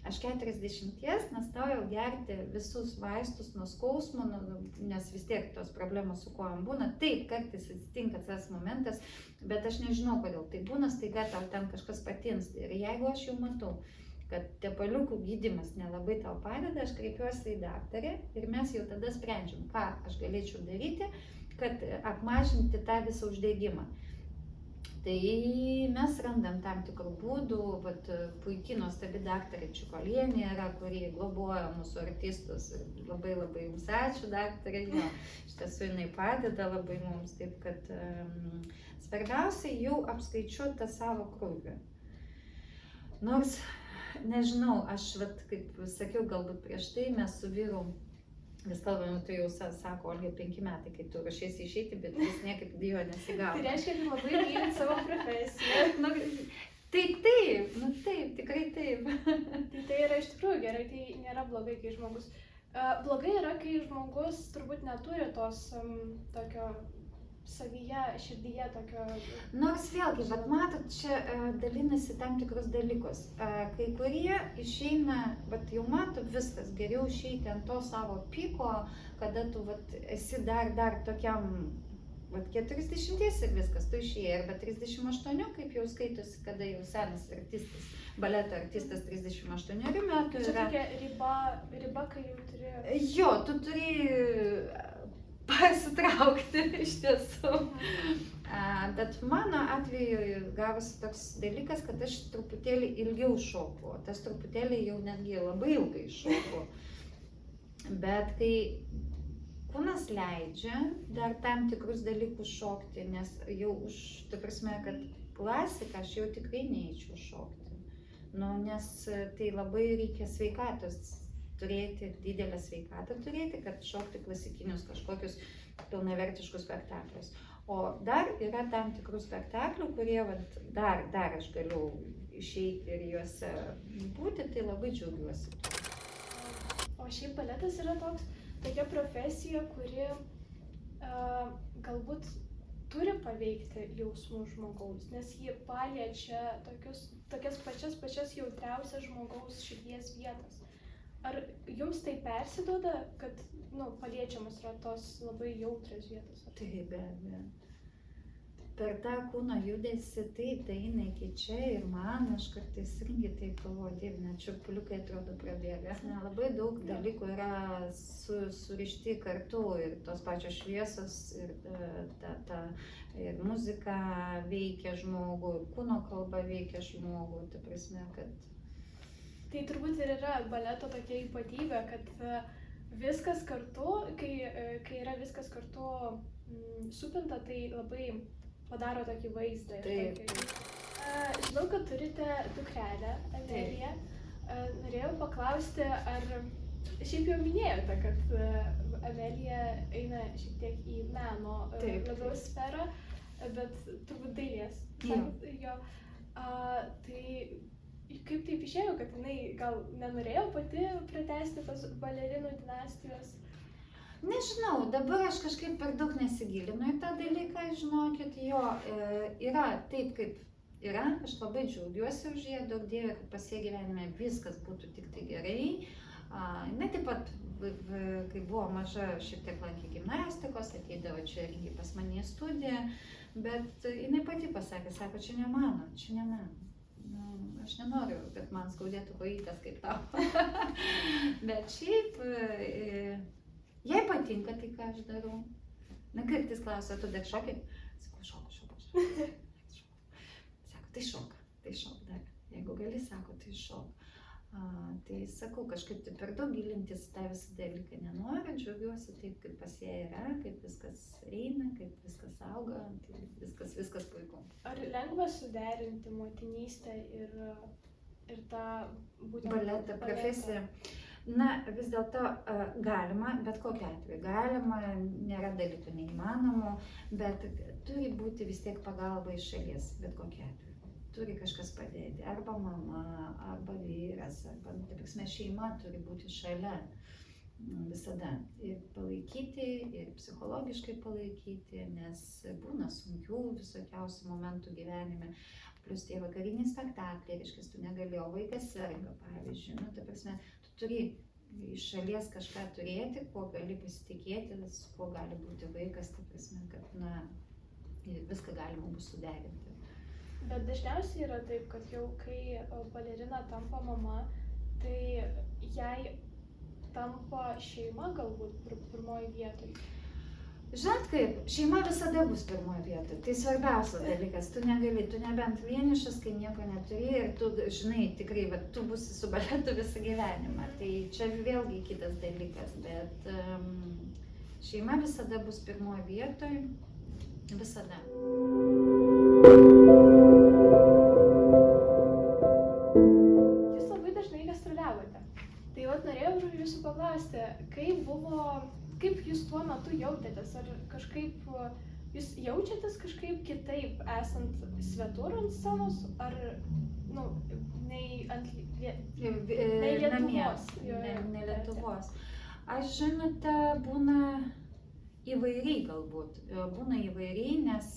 Aš 40, nustojau gerti visus vaistus nuo skausmo, nes vis tiek tos problemos su kojom būna. Taip, kartais atsitinka tas momentas, bet aš nežinau, kodėl tai būna, staiga tau ten kažkas patinsta. Ir jeigu aš jau matau, kad tepaliukų gydymas nelabai tau padeda, aš kreipiuosi į daktarę ir mes jau tada sprendžiam, ką aš galėčiau daryti, kad apmažinti tą visą uždegimą. Tai mes randam tam tikrų būdų, vat puikiai nuostabi daktarė Čikolienė yra, kuri globoja mūsų artistus. Labai jums ačiū, daktarė, jo, iš tiesų jinai padeda labai mums, taip kad svarbiausia jau apskaičiuoti tą savo krūvį. Nors, nežinau, aš, vat, kaip sakiau, galbūt prieš tai mes su vyru vis kalbame, tu jau sako, Olga, 5 metai, kai tu ruošiesi išeiti, bet vis niekaip jo nesigavo. Tai reiškia, kad labai mylit savo profesiją. Tai taip, taip, tikrai taip. Tai yra iš tikrųjų gerai, tai nėra blogai, kai žmogus. Blogai yra, kai žmogus turbūt neturi tos tokio savyje, širdyje tokio... Nors vėlgi, vat matot, čia dalinasi tam tikrus dalykus. Kai kurie išeina, vat jau mato viskas, geriau išeiti ant to savo piko, kada tu vat esi dar tokiam, vat 40 ir viskas, tu išėjai, arba 38, kaip jau skaitosi, kada jau senas artistas, baleto artistas 38 metų Čia yra. tokia riba, kai jau turi... Jo, tu turi pasitraukti iš tiesų. Bet mano atveju gavosi toks dalykas, kad aš truputėlį ilgiau šoku, tas truputėlį jau netgi labai ilgai šoku. Bet kai kūnas leidžia dar tam tikrus dalykus šokti, nes jau ta prasme, kad klasiką aš jau tikrai neįčiau šokti. Nes tai labai reikia sveikatos turėti, didelę sveikatą turėti, kad šokti klasikinius kažkokius pilnavertiškus spektaklius. O dar yra tam tikrų spektaklių, kurie dar aš galiu išeiti ir juose būti, tai labai džiaugiuosi. O šiaip baletas yra tokia profesija, kuri galbūt turi paveikti jausmus žmogaus, nes ji paliečia tokias pačias jautriausias žmogaus širdies vietas. Ar jums tai persiduoda, kad paliečiamas yra tos labai jautrios vietos? Taip, be abejo. Per tą kūno judesį taip, tai eina iki čia ir man, aš kartais irgi taip galvoju, Dieve, net šiurpuliukai atrodo prabėga. Labai daug dalykų yra surišti kartu ir tos pačios šviesos, ir muzika veikia žmogų, ir kūno kalba veikia žmogų, ta prasme, kad... Tai turbūt ir yra baleto tokia ypatybė, kad viskas kartu, kai yra viskas kartu supinta, tai labai padaro tokį vaizdą. Žinau, kad turite dukrelę, Ameliją. Norėjau paklausti, ar šiaip jau minėjote, kad Amelija eina šiek tiek į meno labiau sferą, bet turbūt dailės. Tai kaip taip išėjo, kad jinai gal nenorėjo pati pratęsti tos balerinų dinastijos? Nežinau, dabar aš kažkaip per daug nesigilinu į tą dalyką, žinokit, jo, yra taip, kaip yra, aš labai džiaugiuosi už ją, daug dievė, kad pas ją gyvenime viskas būtų tik tai gerai. Ne taip pat, kai buvo maža, šiek tiek lankė gimnastikos, ateidavo čia irgi pas mane į studiją, bet jinai pati pasakė, sako, čia ne mano. Aš nenoriu, kad man skaudėtų kojytės kaip tau. Bet šiaip, jai patinka tai, ką aš darau. Kartais klausia, tu dar šoki? Sakau, šoku. Sako, tai šok dar. Jeigu gali, sako, tai šok. Tai sakau, kažkaip tai per daug gilintis tą visą dalyką nenoriu, džiaugiuosi taip, kaip pas ją yra, kaip viskas eina, kaip viskas auga, tai viskas puiku. Ar lengva suderinti motinystę ir tą būtent baletą profesiją? Na, vis dėlto galima, bet kokiu atveju galima, nėra dalykų neįmanomų, bet turi būti vis tiek pagalba iš šalies, bet kokiu atveju. Turi kažkas padėti, arba mama, arba vyras, arba, ta prasme, šeima turi būti šalia visada. Ir palaikyti, ir psichologiškai palaikyti, nes būna sunkių visokiausių momentų gyvenime. Plus tie vakariniai spektakliai, reiškia, tu negali, o vaikas serga, pavyzdžiui. Ta prasme, tu turi iš šalies kažką turėti, kuo gali pasitikėti, kuo gali būti vaikas, ta prasme, kad viską galima bus suderinti. Bet dažniausiai yra taip, kad jau kai balerina tampa mama, tai jai tampa šeima galbūt pirmoji vietoj. Žinot kaip, šeima visada bus pirmoje vietoje, tai svarbiausias dalykas, tu negali, tu nebent vienišas, kai nieko neturi ir tu žinai tikrai, bet tu būsi su baletu visą gyvenimą, tai čia vėlgi kitas dalykas, bet šeima visada bus pirmoje vietoje, visada. Jūs labai dažnai gastroliavote, tai vat norėjau jūsų paklausti, kaip jūs tuo metu jautėtės, ar kažkaip jūs jaučiatės kažkaip kitaip esant svetur ant scenos, ar, nei Lietuvos? Ne Lietuvos. Aš žinote, būna įvairiai galbūt, nes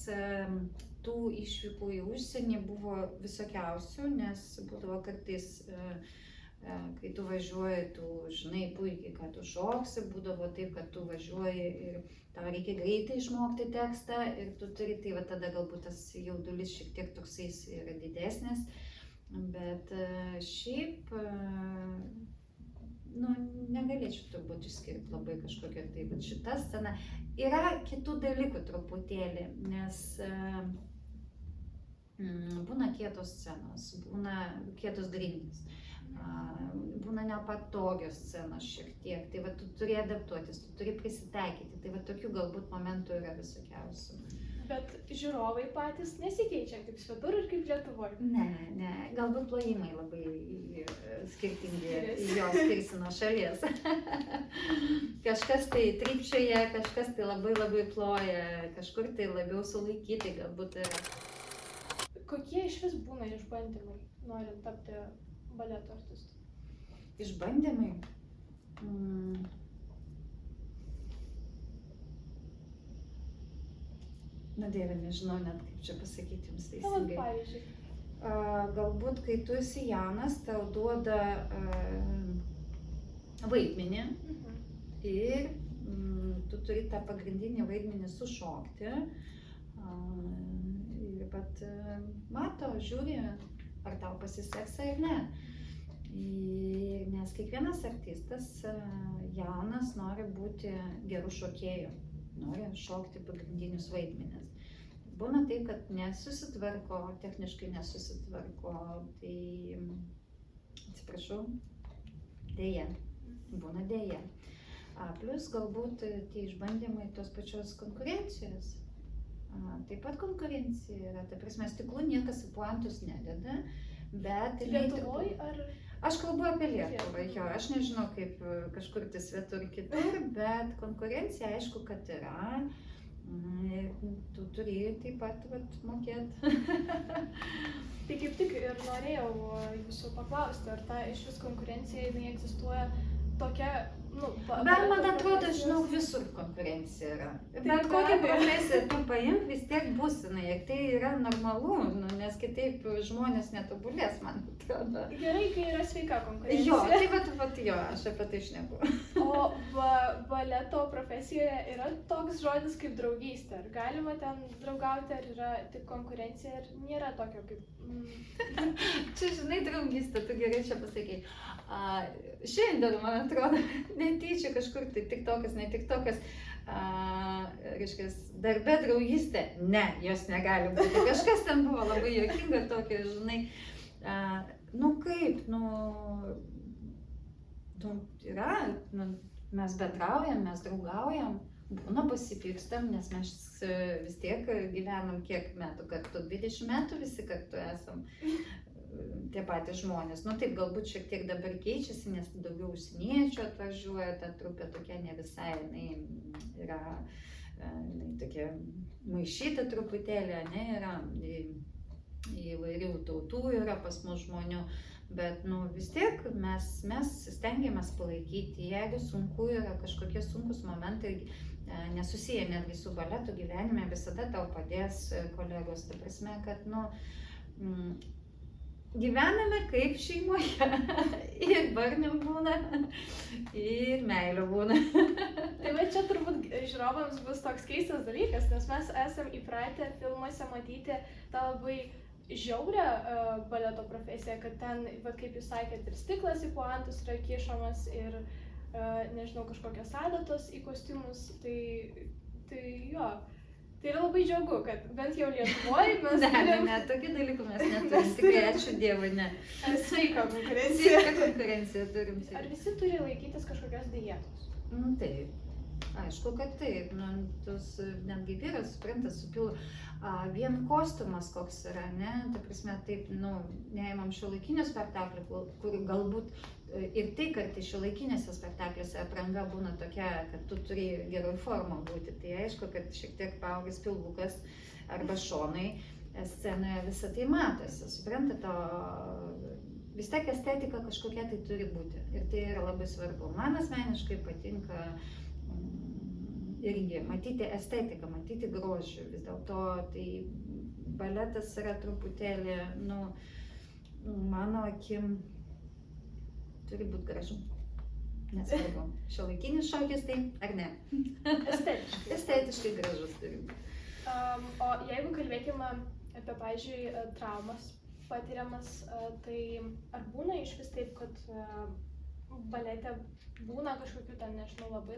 tų išvykų į užsienį buvo visokiausių, nes būdavo kartais kai tu važiuoji, tu žinai puikiai, kad tu šoksi, būdavo taip, kad tu važiuoji ir tau reikia greitai išmokti tekstą ir tu turi, tai va tada galbūt tas jaudulis šiek tiek toksai yra didesnis, bet šiaip, negalėčiau turbūt išskirti labai kažkokią tai, bet šita scena yra kitų dalykų truputėlį, nes būna kietos scenos, būna kietos grindys. Būna nepatogios scenos šiek tiek, tai va tu turi adaptuotis, tu turi prisitaikyti, tai va tokių galbūt momentų yra visokiausių. Bet žiūrovai patys nesikeičia kaip svetur ir kaip Lietuvoje? Ne, galbūt plojimai labai skirtingi, jos skirsi nuo šalies. Kažkas tai trypčioja, kažkas tai labai ploja, kažkur tai labiau sulaikyti galbūt yra. Kokie iš vis būna išbandymai, norint tapti baleto artistu? Išbandymai? Dieve, nežinau net kaip čia pasakyti jums teisingai. Pavyzdžiui. Galbūt, kai tu esi jaunas, tau duoda vaidmenį ir tu turi tą pagrindinį vaidmenį sušokti. Ir pat mato, žiūri, ar tau pasiseks ar ne. Nes kiekvienas artistas jaunas nori būti gerų šokėjų, nori šokti pagrindinius vaidmenis. Būna taip, kad nesusitvarko, techniškai nesusitvarko, tai atsiprašau, dėja, būna dėja. Plus galbūt tie išbandymai tos pačios konkurencijos. Taip pat konkurencija yra, tai prasme, stiklų niekas į puantus nededa, bet... Lietuvoje ar... Aš kalbu apie Lietuvą, jo, aš nežinau kaip kažkur tai svetur kitur, bet konkurencija aišku, kad yra. Tu turi taip pat mokėti. Tai kaip tik ir norėjau jūsų paklausti, ar ta iš vis konkurencija jinai egzistuoja tokia, Bet man atrodo, žinau, visur konkurencija yra. Bet kokią profesiją tu paimk, vis tiek bus jinai, ir tai yra normalu, nes kitaip žmonės netobulės, man atrodo. Gerai, kai yra sveika konkurencija. Jo, tai jo, aš apie tai šneku. O baleto profesijoje yra toks žodis kaip draugystė. Ar galima ten draugauti, ar yra tik konkurencija, ar nėra tokio kaip... Čia, žinai, draugystė, tu gerai čia pasakei. Šiandien, man atrodo, netyčia kažkur tai tiktokas, ne tiktokas, reiškia, darbe draugystė, ne, jos negali būti. Kažkas ten buvo labai juokinga tokio, žinai, yra, mes bendraujam, mes draugaujam, būna pasipykstam, nes mes vis tiek gyvenam kiek metų kartu, 20 metų visi kartu esam. Tie patys žmonės. Taip, galbūt šiek tiek dabar keičiasi, nes daugiau užsieniečių atvažiuoja, ta trupė tokia ne visai, jinai yra tokia maišyta truputėlį, yra įvairių tautų yra pas mus žmonių, bet vis tiek mes stengiamės palaikyti, jeigu sunku yra kažkokie sunkus momentai, nesusiję netgi su baletu gyvenime, visada tau padės kolegos, ta prasme, kad gyvename kaip šeimoje, ir barniam būna, ir meilė būna. Tai va čia turbūt žiūrovams bus toks keistas dalykas, nes mes esam įpratę filmuose matyti tą labai žiaurią baleto profesiją, kad ten, kaip jūs sakėt, ir stiklas į puantus yra kišamas, ir nežinau, kažkokios adatos į kostiumus, tai Tai jo. Tai yra labai džiugu, kad bent jau Lietuvoje mes Ne, tokių dalykų mes neturim. Tikrai ačiū Dievui, ne. sveiką konkurenciją. Sveiką konkurenciją turim. Ar visi turi laikytis kažkokios dietos? Taip. Aišku, kad taip. Nu, tos netgi vyras, suprantas, supila. Vien kostiumas koks yra, ne? Ta prasme, taip, nu, neimam šiuolaikinių spektaklių, kur galbūt ir tai, kad šiuolaikinėse spektakliuose apranga būna tokia, kad tu turi geroj formą būti. Tai aišku, kad šiek tiek paaugęs pilvukas arba šonai scenoje visą tai matosi. Suprantate, vis tiek estetika kažkokia tai turi būti. Ir tai yra labai svarbu. Man asmeniškai patinka irgi matyti estetiką, matyti grožį. Vis dėlto tai baletas yra truputėlį, nu, mano akim, turi būti gražu. Nesvarbu, šiuolaikinis šokis tai ar ne? Estetiškai. Estetiškai gražus turi būti. O jeigu kalbėkime apie, pavyzdžiui, traumas patiriamas, tai ar būna iš vis taip, kad balete būna kažkokių ten, nežinau, labai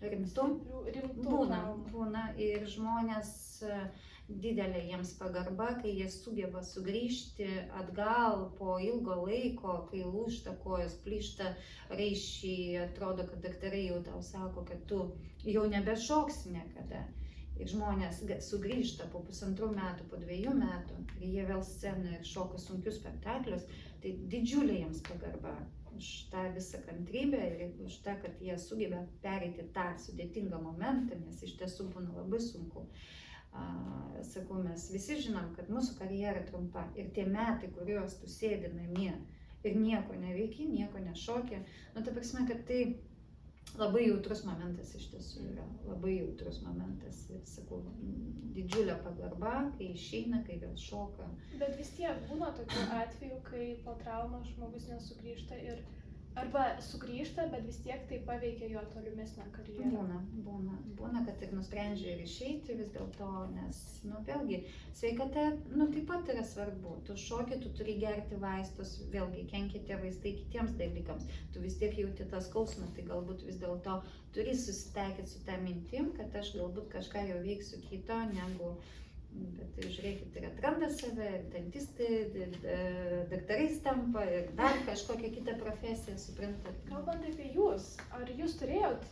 Rimtų traumų? Būna ir žmonės didelė jiems pagarba, kai jie sugeba sugrįžti atgal po ilgo laiko, kai lūžta kojos, plyšta raiščiai, atrodo, kad daktarai jau tau sako, kad tu jau nebešoksi niekada. Ir žmonės sugrįžta po 1,5 metų, po 2 metų, ir jie vėl scenoje ir šoka sunkius spektaklius, tai didžiulė jiems pagarba už tą visą kantrybę ir už tą, kad jie sugeba pereiti tą sudėtingą momentą, nes iš tiesų būna labai sunku. Sakau, mes visi žinom, kad mūsų karjera trumpa ir tie metai, kuriuos tu sėdi namie ir nieko neveiki, nieko nešoki, nu ta prasme, kad tai labai jautrus momentas iš tiesų yra, labai jautrus momentas ir sakau, didžiulė pagarba, kai išeina, kai vėl šoka. Bet vis tiek būna tokių atvejų, kai po traumos žmogus nesugrįžta ir arba sugrįžta, bet vis tiek tai paveikia jo tolimesnę karjerą. Būna, kad ir nusprendžia ir išeiti vis dėlto, nes, nu, vėlgi, sveikata, nu, taip pat yra svarbu. Tu šoki, tu turi gerti vaistus, vėlgi, kenkia tie vaistai kitiems dalykams. Tu vis tiek jauti tą skausmą, tai galbūt vis dėlto turi susitaikyti su tą mintim, kad aš galbūt kažką jau veiksiu kito, negu, bet žiūrėkit, ir atranda save, ir dantistai, daktarais tampa, ir dar kažkokią kitą profesiją, suprantat. Kalbant apie jūs, ar jūs turėjot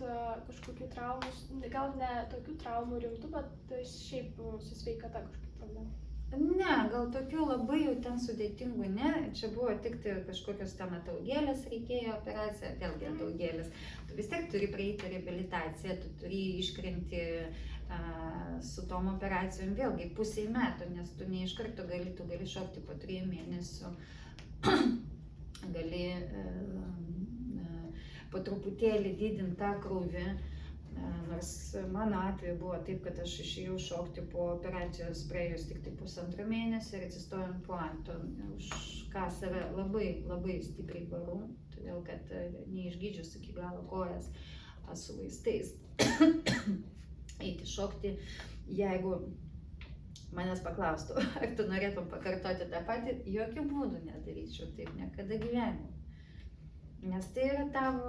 kažkokių traumų, gal ne tokių traumų rimtų, bet šiaip su sveikata kažkokių problemų? Ne, gal tokių labai jau ten sudėtingų, ne, čia buvo tik tai kažkokios ten ataugėlės reikėjo operacija, vėlgi ataugėlės. Tu vis tiek turi praeiti reabilitaciją, tu turi iškrinti su tom operacijom vėlgi 1,5 metų, nes tu ne iš karto gali šokti po 3 mėnesių, gali po truputėlį didinti tą krūvį, nors mano atveju buvo taip, kad aš išėjau šokti po operacijos praėjus tik tai 1,5 mėnesį ir atsistojant po anto, už ką save labai stipriai varau, todėl kad neišgydžius iki galo kojas su vaistais. Eiti šokti, jeigu manęs paklaustų, ar tu norėtum pakartoti tą patį, jokių būdų nedaryčiau taip niekada gyvenime. Nes tai yra tavo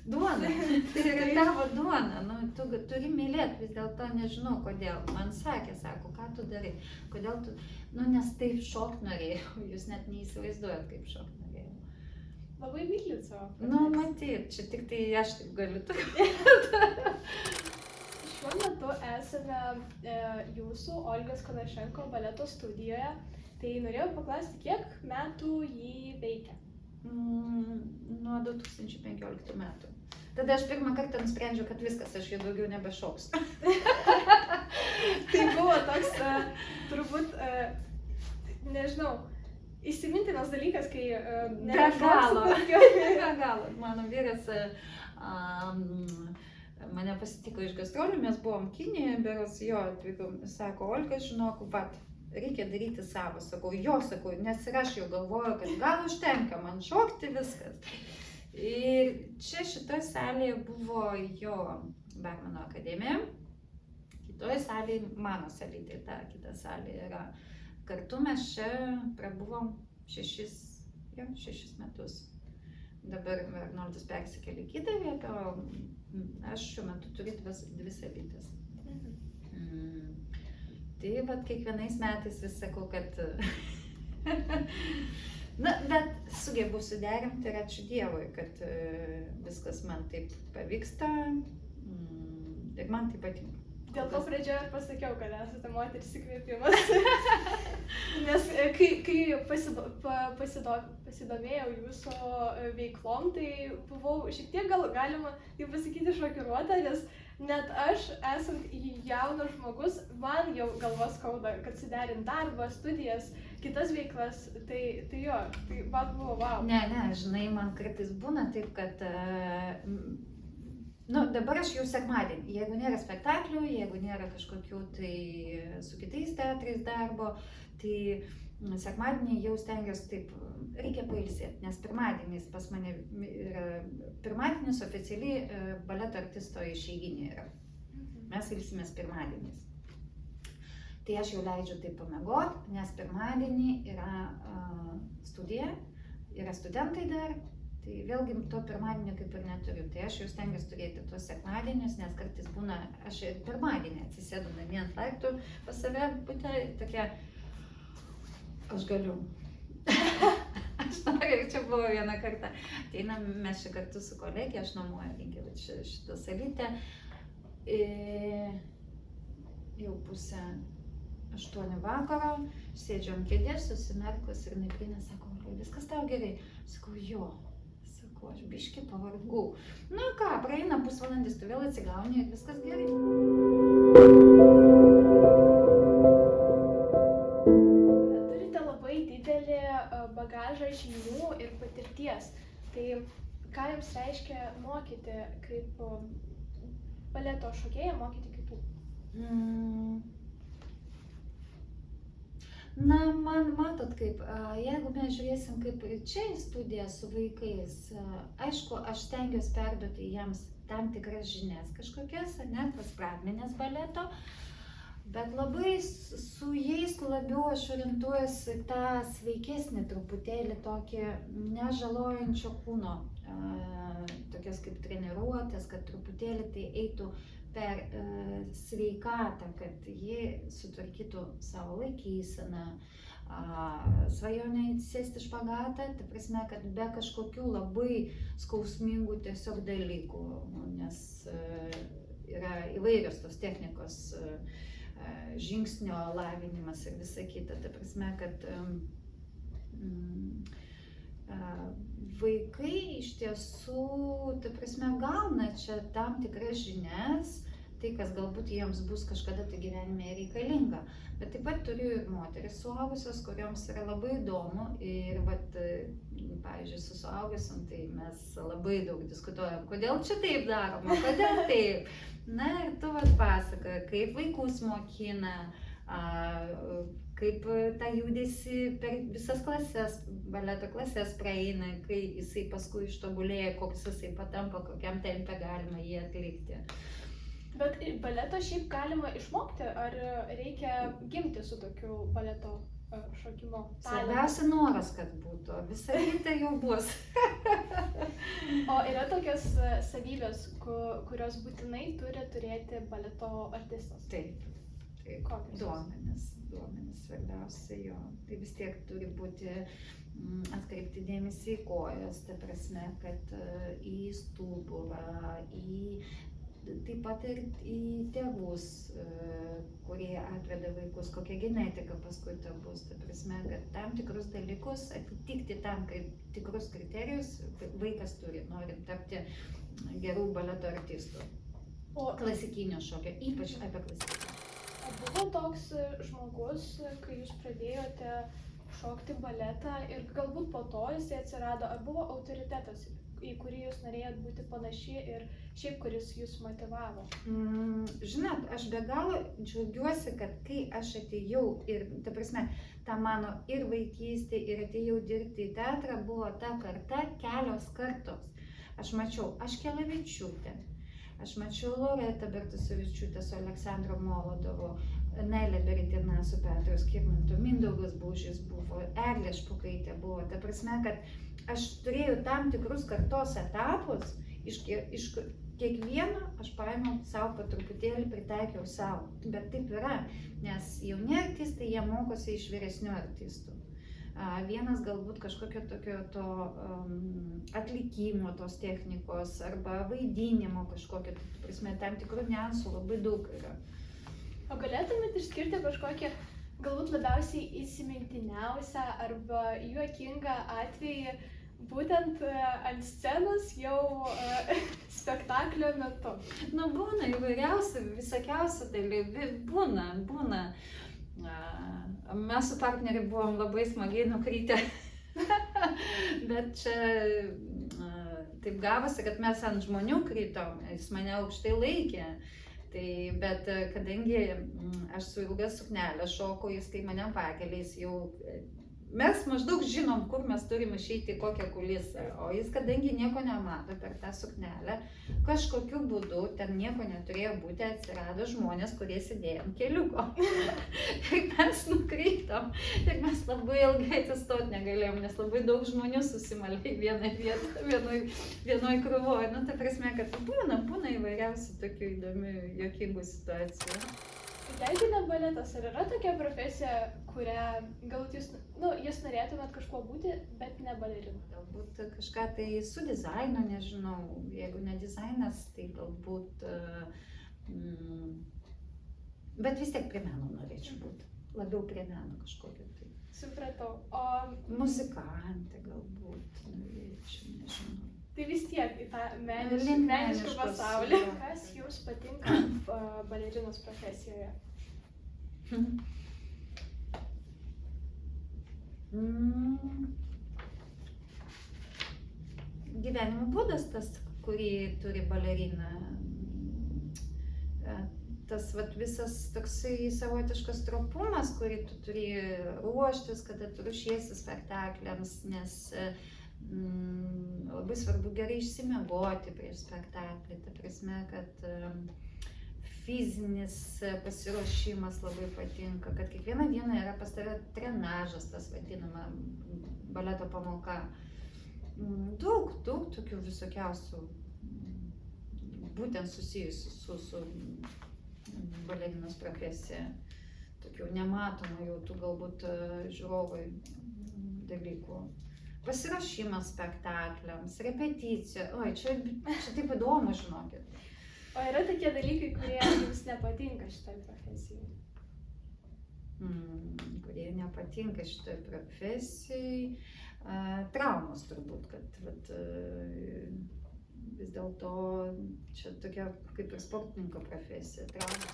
duona, tai yra tavo duona, nu, tu turi mylėti, vis dėlto nežinau kodėl. Man sakė, sako, ką tu darai, kodėl tu, nu, nes taip šokt norėjau, jūs net neįsivaizduojat, kaip šokt norėjau. Labai mylit savo profesiją. Nu, matyt, čia tik tai aš taip galiu. Šiuo metu esame jūsų Olgos Konašenko baleto studijoje, tai norėjau paklausti, kiek metų jį veikia? Nuo 2015 metų. Tada aš pirmą kartą nusprendžiau, kad viskas, aš jau daugiau nebešoksiu. Tai buvo toks, turbūt, nežinau, įsimintinas dalykas, kai Be galo. Mano vyras mane pasitiko iš gastrolių, mes buvom Kinijoje, beros jo atvykom, sako, Olga, žinok, vat, reikia daryti savo, sakau, nes ir aš jau galvoju, kad gal užtenka man šokti viskas. Ir čia šitoje salėje buvo jo barmeno akademija, kitoje salėje mano salė, tai ta kita salė yra. Kartu mes čia prabuvom 6 metus. dabar Arnoldas persikėlė į kitą vietą, o aš šiuo metu turiu dvi salytes. Tai vat kiekvienais metais vis sakau, kad na, bet sugebu suderinti ir ačiū Dievui, kad viskas man taip pavyksta ir man tai patinka. Dėl to pradžioje ir pasakiau, kad esate moteris įkvėpimas. Nes kai pasidomėjau jūsų veiklom, tai buvau šiek tiek galima taip pasakyti šokiruota, nes net aš, esant jaunas žmogus, man jau galvos skauda, kad suderint darbą, studijas, kitas veiklas, tai jo, tai man buvo wow. Ne, žinai, man kartais būna taip, kad dabar aš jau sekmadienį, jeigu nėra spektaklių, jeigu nėra kažkokių tai su kitais teatrais darbo, tai sekmadienį jau stengiuosi taip, reikia pailsėti, nes pirmadienis pas mane yra, pirmadienis oficialiai baleto artisto išeiginė yra. Mes ilsimės pirmadieniais. Tai aš jau leidžiu taip pamiegot, nes pirmadienį yra studija, yra studentai dar. Tai vėlgi to pirmadienio kaip ir neturiu, tai aš jau stengiuosi turėti tuos sekmadienius, nes kartais būna, aš ir pirmadienį atsisėdu namie ant laiptų pas save, būtent tokia, aš galiu. Aš noriu, ir čia buvo vieną kartą, ateinam mes čia kartu su kolegė, aš nuomoju šitą salytę, jau 7:30 vakaro, sėdžiu ant kėdės, susimerkus ir neprieina, sako, viskas tau gerai, sakau, jo. Aš biškį pavargau. Na ką, praeina pusvalandis, tu vėl atsigauni ir viskas gerai. Turite labai didelį bagažą žinių ir patirties. Tai ką jums reiškia mokyti kaip baleto šokėja, mokyti kitų? Na, man matot kaip, jeigu mes žiūrėsim kaip čia į studiją su vaikais, aišku, aš stengiuosi perduoti jiems tam tikras žinias kažkokias, tas pradmenes baleto, bet labai su jais labiau aš orientuojuosi tą sveikesnį truputėlį tokį nežalojančio kūno, tokias kaip treniruotės, kad truputėlį tai eitų per sveikatą, kad jie sutvarkytų savo laikyseną, svajonę įsėsti špagatą, tai prasme, kad be kažkokių labai skausmingų tiesiog dalykų, nes yra įvairios tos technikos, žingsnio lavinimas ir visa kita, tai prasme, kad vaikai iš tiesų, tai prasme, gauna čia tam tikras žinias, tai kas galbūt jiems bus kažkada tai gyvenime reikalinga. Bet taip pat turiu ir moteris suaugusios, kurioms yra labai įdomu ir, pavyzdžiui, su suaugusiom, tai mes labai daug diskutuojam, kodėl čia taip daroma, kodėl taip. Na ir tu pasakoji, kaip vaikus mokina, kaip tą judesį per visas klases, baleto klases praeina, kai jisai paskui ištobulėja, koks jisai patampa, kokiam tempe galima jį atlikti. Bet baleto šiaip galima išmokti, ar reikia gimti su tokiu baleto šokimo talentu? Svarbiausia noras, kad būtų, visa kita jau bus. O yra tokias savybės, kurios būtinai turi turėti baleto artistas? Taip. Duomenis svarbiausia jo. Tai vis tiek turi būti atkreipti dėmesį į kojas, ta prasme, kad į stuburą, taip pat ir į tėvus, kurie atveda vaikus, kokia genetika paskui ta bus, ta prasme, kad tam tikrus dalykus atitikti tam tikrus kriterijus vaikas turi, norint tapti gerų baleto artistų. Klasikinio šokio, ypač apie klasikinio. Buvo toks žmogus, kai jūs pradėjote šokti baletą ir galbūt po to jisai atsirado, ar buvo autoritetas, į kurį jūs norėjot būti panaši ir šiaip kuris jūs motivavo? Žinot, aš be galo džiaugiuosi, kad kai aš atėjau ir, ta prasme, ta mano ir vaikystė, ir atėjau dirbti į teatrą, buvo ta karta, kelios kartos. Aš mačiau Aškelavičiūtę, aš mačiau Loretą Bertusevičiūtę su Aleksandru Molodovu, Nelė Beritina su Petru Skirmantu, Mindaugas Bužis buvo, Eglė Špukaitė buvo. Ta prasme, kad aš turėjau tam tikrus kartos etapus, iš kiekvieno aš paėmiau savo po truputėlį, pritaikiau savo. Bet taip yra, nes jauni artistai, jie mokosi iš vyresnių artistų. Vienas galbūt kažkokio tokio to atlikimo tos technikos arba vaidinimo kažkokio, prasme, tam tikrų niuansų labai daug yra. O galėtumėt išskirti kažkokią galbūt labiausiai įsimintiniausią arba juokingą atvejį būtent ant scenos jau spektaklio metu? Nu, būna įvairiausių, visokiausių dalykų, būna. Mes su partneriu buvom labai smagiai nukrytę, bet čia taip gavosi, kad mes ant žmonių krytom, jis mane aukštai laikė. Tai, bet kadangi aš su ilga suknelė šoku, jis kai mane pakelia, jis jau... Mes maždaug žinom, kur mes turime išeiti, kokią kulisą, o jis, kadangi nieko nemato per tą suknelę, kažkokiu būdu, ten nieko neturėjo būti, atsirado žmonės, kurie sėdėjo ant keliuko. Ir mes nukryptom, ir mes labai ilgai atsistoti negalėjom, nes labai daug žmonių susimalė į vieną vietą, vienoj krūvoj. Nu, ta prasme, kad būna įvairiausių tokių įdomių, juokingų situacijų. Jeigu ne baletas, ar yra tokia profesija, kurią galbūt jūs norėtumėt kažkuo būti, bet ne balerina? Galbūt kažką tai su dizainu, nežinau, jeigu ne dizainas, tai galbūt, bet vis tiek prie meno norėčiau būti, labiau prie meno kažkokio tai. Supratau, Muzikantė galbūt norėčiau, nežinau. Tai vis tiek į tą menišką pasaulį. Kas jums patinka balerinos profesijoje? Gyvenimo būdas tas, kurį turi balerina. Tas visas toksai savotiškas stropumas, kurį tu turi ruoštis, kada tu ruošiesi spektakliams, nes labai svarbu gerai išsimiegoti prieš spektaklį, ta prasme, kad fizinis pasiruošimas labai patinka, kad kiekvieną dieną yra pas tave trenažas, tas vadinama baleto pamoka. Daug tokių visokiausių, būtent susijusių su balerinos profesija, tokių nematomų jau tų galbūt žiūrovui dalykų. Pasiruošimas spektakliams, repeticija. Oi, čia taip įdomu, žinokit. O yra tokie dalykai, kurie jums nepatinka šitai profesijai? Kurie nepatinka šitai profesijai. Traumos turbūt, kad vis dėlto čia tokia kaip ir sportininko profesija. Traumos.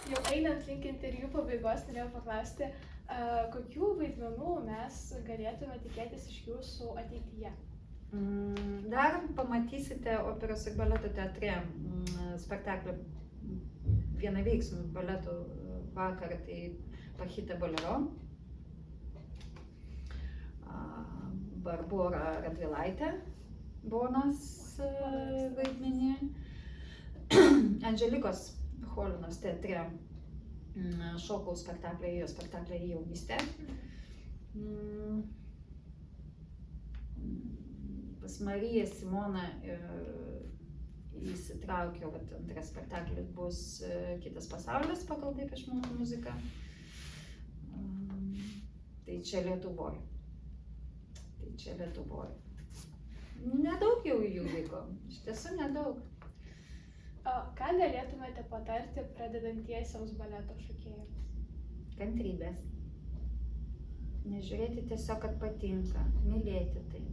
Jau einant link interviu pabaigos, norėjau paklausti, kokių vaidmenų mes galėtume tikėtis iš jūsų ateityje? Dar pamatysite operos ir baleto teatre spektaklį vienaveiksmių baletų vakarą, tai Pachita Bolero, Barbora Radvilaitė, Bonos vaidmenį, Andželikos Cholinos teatre šokau spektaklį jaunystė. Pas Mariją Simoną įsitraukiau, kad antras spektaklis bus Kitas pasaulis pagal Depeche Mode muziką. Tai čia Lietuvoj. Nedaug jau jų liko, iš tiesų nedaug. O ką galėtumėte patarti pradedantiesiems baleto šokėjams? Kantrybės. Nežiūrėti tiesiog, kad patinka, mylėti tai.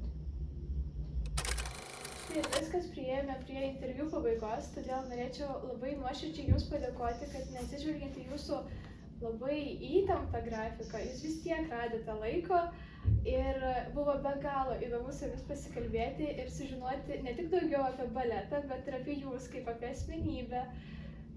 Ir viskas priėjome prie interviu pabaigos, todėl norėčiau labai nuoširdžiai Jums padėkoti, kad neatsižvelgiant į Jūsų labai įtemptą grafiką, Jūs vis tiek radėte laiko ir buvo be galo įdomu su Jumis pasikalbėti ir sužinoti ne tik daugiau apie baletą, bet ir apie Jūs kaip apie asmenybę.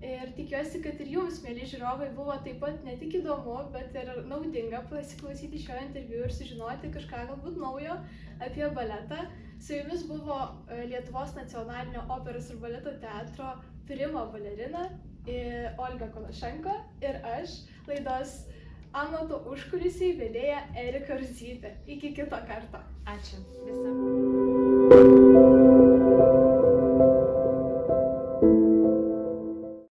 Ir tikiuosi, kad ir Jums, mieli žiūrovai, buvo taip pat ne tik įdomu, bet ir naudinga pasiklausyti šio interviu ir sužinoti kažką galbūt naujo apie baletą. Su Jumis buvo Lietuvos nacionalinio operos ir baleto teatro prima balerina Olga Konašenko ir aš, laidos Amato užkulisiai vedėja Erika Rudzytė. Iki kito karto. Ačiū. Visą.